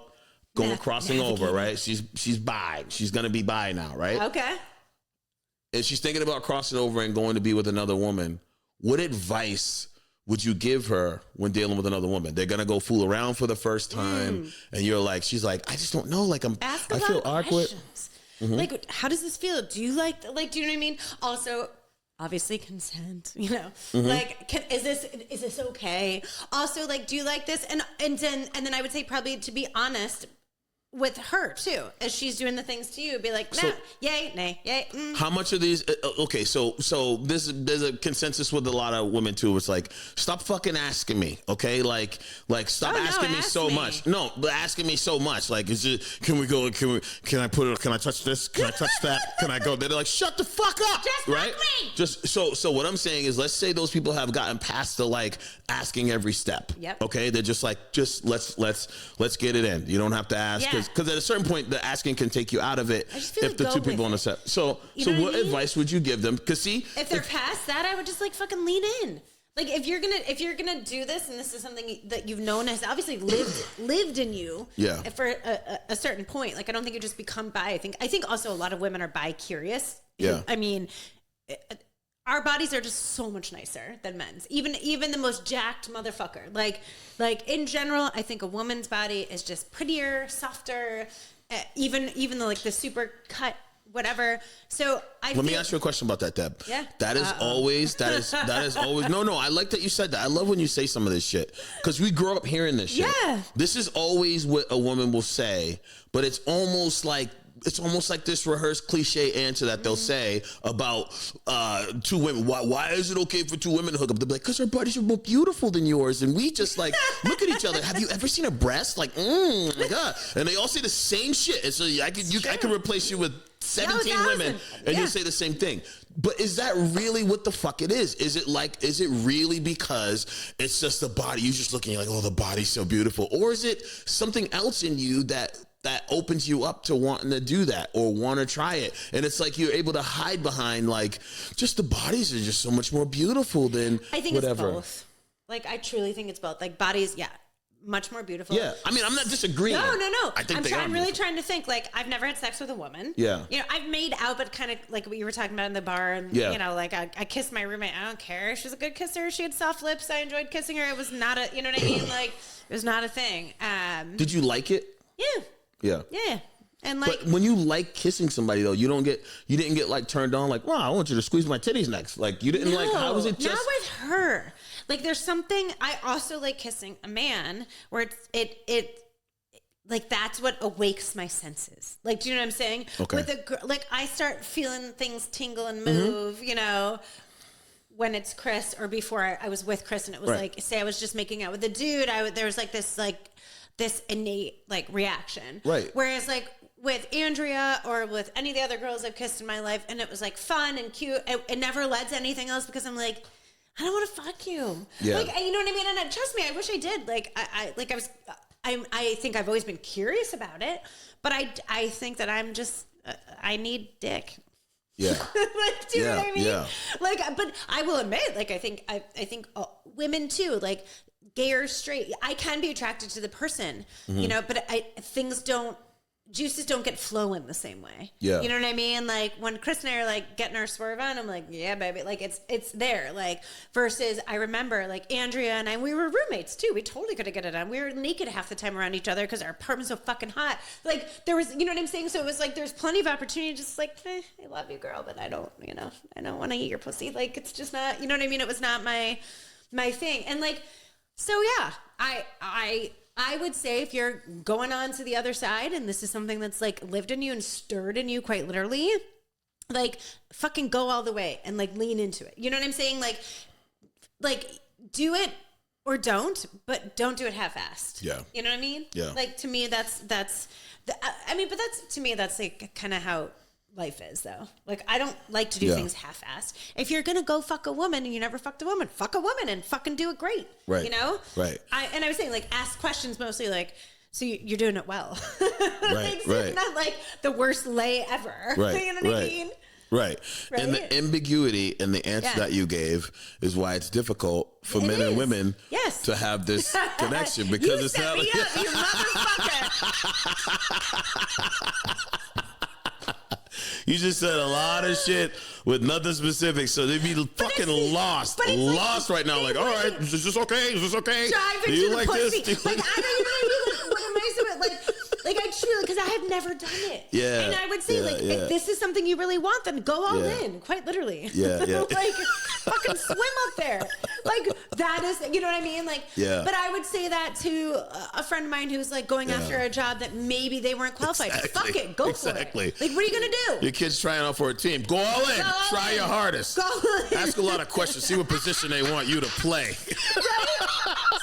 crossing over, right? She's bi. She's gonna be bi now, right? Okay. And she's thinking about crossing over and going to be with another woman. What advice would you give her when dealing with another woman? They're gonna go fool around for the first time, and you're like, she's like, I just don't know. Like I feel awkward. Like, how does this feel? Do you like, do you know what I mean? Also, obviously consent, you know, like, is this okay? Also, like, do you like this? And then I would say probably to be honest with her too, as she's doing the things to you, be like, nah, yay, nay, yay. How much of these? Okay, so there's a consensus with a lot of women too. It's like, stop fucking asking me, okay? Like stop asking me so much. No, but asking me so much. Like, is it? Can we go? Can I put it? Can I touch this? Can I touch that? Can I go? They're like, shut the fuck up, just right? me. Just so what I'm saying is, let's say those people have gotten past the like asking every step. Yep. Okay, they're just like, let's get it in. You don't have to ask because at a certain point, the asking can take you out of it if like the two people on the set. So what advice would you give them? Because see, if they're past that, I would just like fucking lean in. Like, if you're gonna do this, and this is something that you've known has obviously lived in you, for a certain point. Like, I don't think you just become bi. I think also a lot of women are bi curious. Yeah, I mean, our bodies are just so much nicer than men's. Even the most jacked motherfucker. Like in general, I think a woman's body is just prettier, softer. Even the like the super cut. Whatever. So let me ask you a question about that, Deb. Yeah. That is always no. I like that you said that. I love when you say some of this shit because we grow up hearing this shit. Yeah. This is always what a woman will say, but it's almost like this rehearsed cliche answer that they'll say about two women. Why is it okay for two women to hook up? They'll be like, because her bodies are more beautiful than yours, and we just like look at each other. Have you ever seen a breast? Like, my God. And they all say the same shit. And so I could replace you with 17 women and you'll say the same thing. But is that really what the fuck it is? Is it really because it's just the body? You're just looking like, oh, the body's so beautiful. Or is it something else in you that opens you up to wanting to do that or want to try it? And it's like you're able to hide behind like just the bodies are just so much more beautiful than I think whatever. It's both. Like, I truly think it's both. Like, bodies, much more beautiful. Yeah, I mean, I'm not disagreeing. No. I'm really beautiful. trying to think. Like, I've never had sex with a woman. Yeah. You know, I've made out, but kind of like what you were talking about in the bar. And, you know, like I kissed my roommate. I don't care. She was a good kisser. She had soft lips. I enjoyed kissing her. It was not a, you know what I mean? Like, it was not a thing. Did you like it? Yeah. Yeah. Yeah. And like, but when you like kissing somebody though, you didn't get like turned on like, wow, I want you to squeeze my titties next. Like you didn't like, how was it just? Not with her. Like there's something, I also like kissing a man where it like that's what awakes my senses. Like, do you know what I'm saying? Okay. With a girl, like I start feeling things tingle and move, you know, when it's Chris or before I was with Chris and it was like, say I was just making out with a dude, there was like this innate like reaction. Right. Whereas like with Andrea or with any of the other girls I've kissed in my life and it was like fun and cute, it never led to anything else because I'm like, I don't want to fuck you. Yeah. Like, you know what I mean? And trust me, I wish I did. Like, I think I've always been curious about it, but I think that I'm just, I need dick. Yeah. Like, do you know what I mean? Yeah. Like, but I will admit, like, I think women too, like gay or straight, I can be attracted to the person, you know, but things don't juices don't get flowing the same way. Yeah. You know what I mean? Like when Chris and I are like getting our swerve on, I'm like, yeah, baby. Like it's there. Like versus I remember like Andrea and I, we were roommates too. We totally could have got it on. We were naked half the time around each other because our apartment's so fucking hot. Like there was, you know what I'm saying? So it was like, there's plenty of opportunity. Just like, I love you, girl, but I don't want to eat your pussy. Like it's just not, you know what I mean? It was not my thing. And like, so yeah, I would say if you're going on to the other side and this is something that's like lived in you and stirred in you quite literally, like fucking go all the way and like lean into it. You know what I'm saying? Like do it or don't, but don't do it half-assed. Yeah. You know what I mean? Yeah. Like to me, that's to me, that's like kind of how life is though. Like I don't like to do things half-assed. If you're gonna go fuck a woman and you never fucked a woman, fuck a woman and fucking do it great. Right. You know? Right. I was saying like ask questions mostly like, so you're doing it well. Right. Like, so it's not like the worst lay ever. Right. You know what I mean? Right. And the ambiguity in the answer that you gave is why it's difficult for men and women to have this connection because it's not like, you motherfucker. You just said a lot of shit with nothing specific, so they'd be fucking lost right now. Like, all right, is this okay? Is this okay? Do you like this? Like, I don't even know what am I doing? Like I truly, because I have never done it. Yeah. And I would say, if this is something you really want, then go all in, quite literally. Yeah, yeah. Like, fucking swim up there. Like, that is, you know what I mean? Like, but I would say that to a friend of mine who's like going after a job that maybe they weren't qualified. Fuck it, go for it. Like, what are you going to do? Your kid's trying out for a team. Go all in. Try your hardest. Ask a lot of questions. See what position they want you to play. Right?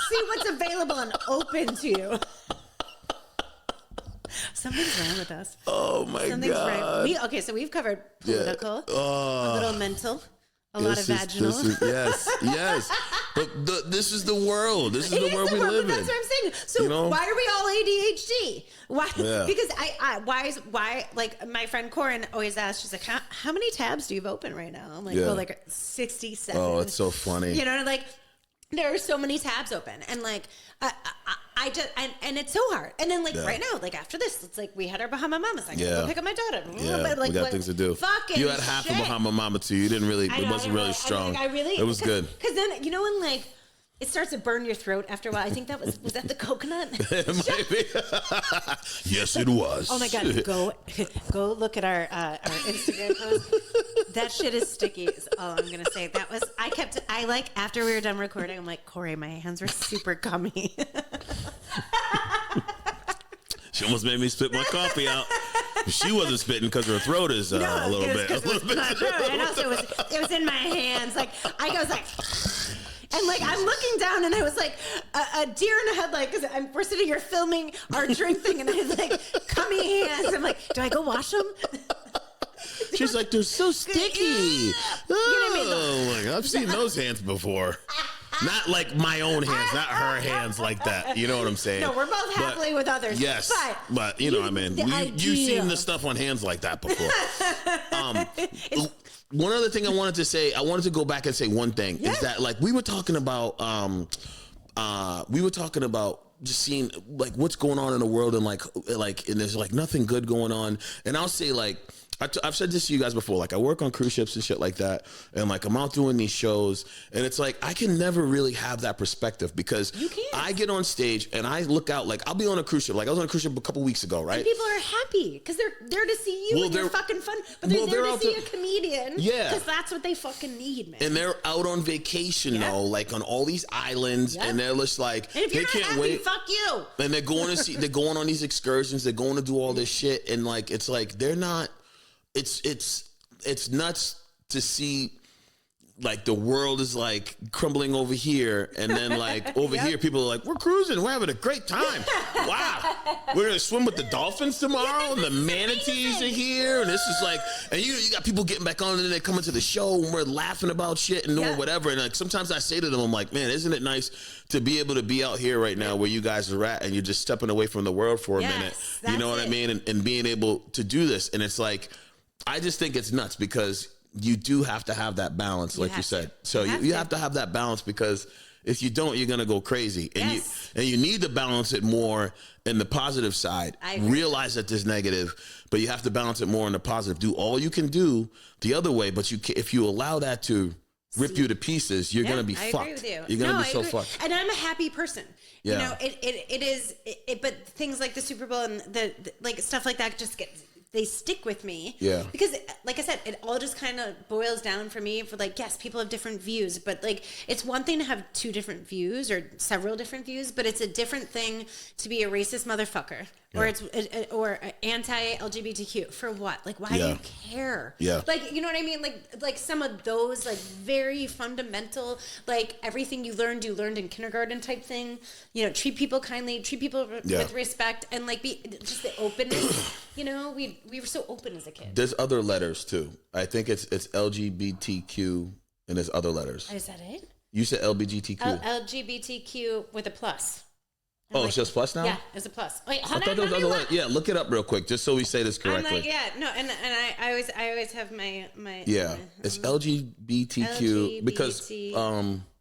See what's available and open to you. Something's wrong with us. Oh my God. Right. So we've covered political, a little mental, a lot of vaginal. Yes. But this is the world. This is the world we live in. That's what I'm saying. So why are we all ADHD? Why? Yeah. Because why? Like my friend Corin always asks, she's like, how many tabs do you have open right now? I'm like, well, like 67. Oh, it's so funny. You know, like there are so many tabs open, and like I just and it's so hard. And then like right now, like after this, it's like we had our Bahama Mamas. I gotta go pick up my daughter. Yeah, but, like, we got things to do. Fucking you had half a Bahama Mama too. You didn't really. It wasn't really strong. It was good. Because then you know when like it starts to burn your throat after a while. I think that was that the coconut? Maybe. Yes, it was. Oh my God! Go look at our Instagram post. That shit is sticky. Is all I'm gonna say. That was I like after we were done recording. I'm like, Corey, my hands were super gummy. She almost made me spit my coffee out. She wasn't spitting because her throat is a little bit. And also it was in my hands. Like I was like. And like I'm looking down, and I was like a deer in the headlight because we're sitting here filming our drink thing, and I was like, "Cummy hands." I'm like, "Do I go wash them?" She's like, "They're so sticky." You know what I mean? I've seen those hands before. Not like my own hands, not her hands like that. You know what I'm saying? No, we're both happily with others. Yes, but you know what I mean. You've seen the stuff on hands like that before. One other thing I wanted to say, I wanted to go back and say one thing is that like we were talking about just seeing like what's going on in the world and like and there's like nothing good going on. And I'll say like I've said this to you guys before, like I work on cruise ships and shit like that, and like I'm out doing these shows, and it's like I can never really have that perspective because I get on stage and I look out, like I'll be on a cruise ship, like I was on a cruise ship a couple weeks ago, right? And people are happy because they're there to see you and you're fucking fun, but they're there to see a comedian, because that's what they fucking need, man. And they're out on vacation though, like on all these islands, and they're just like, and if you're not happy, fuck you. And they're going on these excursions, they're going to do all this shit, and like it's like they're not. It's nuts to see like the world is like crumbling over here, and then like over here people are like, we're cruising, we're having a great time. Wow, we're gonna swim with the dolphins tomorrow, and the manatees are here, and this is like, and you got people getting back on, and then they come into the show and we're laughing about shit and doing whatever. And like sometimes I say to them, I'm like, man, isn't it nice to be able to be out here right now where you guys are at, and you're just stepping away from the world for a minute, you know what I mean, and being able to do this. And it's like, I just think it's nuts because you do have to have that balance, like you said. So you have to have that balance because If you don't, you're gonna go crazy, and you need to balance it more in the positive side. Realize that there's negative, but you have to balance it more in the positive. Do all you can do the other way, but if you allow that to rip you to pieces, you're gonna be fucked. I agree with you. You're gonna be so fucked. And I'm a happy person. Yeah. You know, it is. But things like the Super Bowl and the like stuff like that just they stick with me. Yeah. Because, like I said, it all just kind of boils down for me for like, yes, people have different views, but like, it's one thing to have two different views or several different views, but it's a different thing to be a racist motherfucker or anti-LGBTQ for what? Like, why do you care? Yeah. Like, you know what I mean? Like some of those like very fundamental, like everything you learned in kindergarten type thing, you know, treat people kindly, treat people with respect, and like be just the openness, you know, we were so open as a kid. There's other letters too. I think it's LGBTQ and there's other letters. Is that it? You said LGBTQ. LGBTQ with a plus. Oh, it's just plus now? Yeah, it's a plus. Wait, I thought there was other letters. Yeah, look it up real quick, just so we say this correctly. I'm like, and I always have my it's LGBTQ because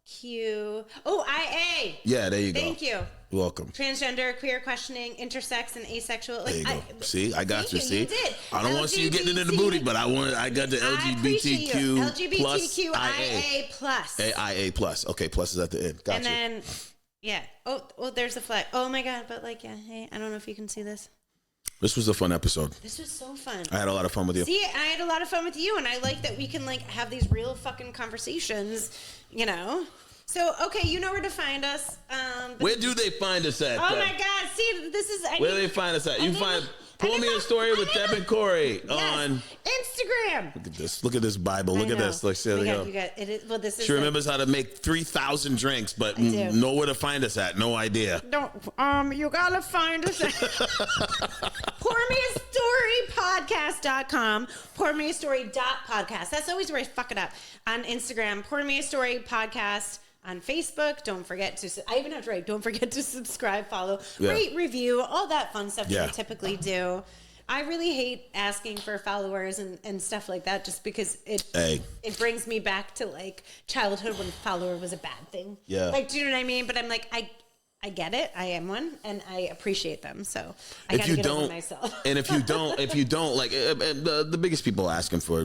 Q. Oh, IA. Yeah, there you go. Thank you. You're welcome. Transgender, queer questioning, intersex, and asexual. There you go. See, I got you. See, you did. I don't want to see you getting into the booty, but I got the LGBTQ plus LGBTQIA plus. IA plus. Okay, plus is at the end. Gotcha. And then, yeah. Oh, well, there's the flag. Oh my God! But like, yeah. Hey, I don't know if you can see this. This was a fun episode. This was so fun. I had a lot of fun with you. See, I had a lot of fun with you, and I like that we can like have these real fucking conversations, you know? So, okay, you know where to find us. Where do they find us at? Oh my God! See, this is. Where do they find us at? You find Pull Me a Story with Deb and Corey on Instagram. Look at this. Look at this Bible. Look at this. Like, there you go. It is, well, this is. She remembers how to make 3,000 drinks, but know where to find us at. No idea. You gotta find us at pourmeastorypodcast.com. Pourmeastory.podcast. That's always where I fuck it up. On Instagram, Pour Me a Story Podcast. On Facebook, don't forget to, I even have to write, don't forget to subscribe, follow, rate, review, all that fun stuff that we typically do. I really hate asking for followers and stuff like that just because it brings me back to like childhood when follower was a bad thing. Yeah. Like, do you know what I mean? But I'm like, I get it. I am one, and I appreciate them. So I gotta get over myself. And if you don't, like the biggest people asking for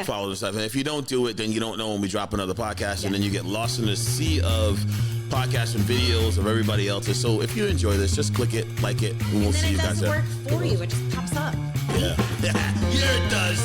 followers and stuff. And if you don't do it, then you don't know when we drop another podcast, and then you get lost in the sea of podcasts and videos of everybody else's. So if you enjoy this, just click it, like it, and we'll see you guys there. And then it does work for you. It just pops up. Yeah, it does.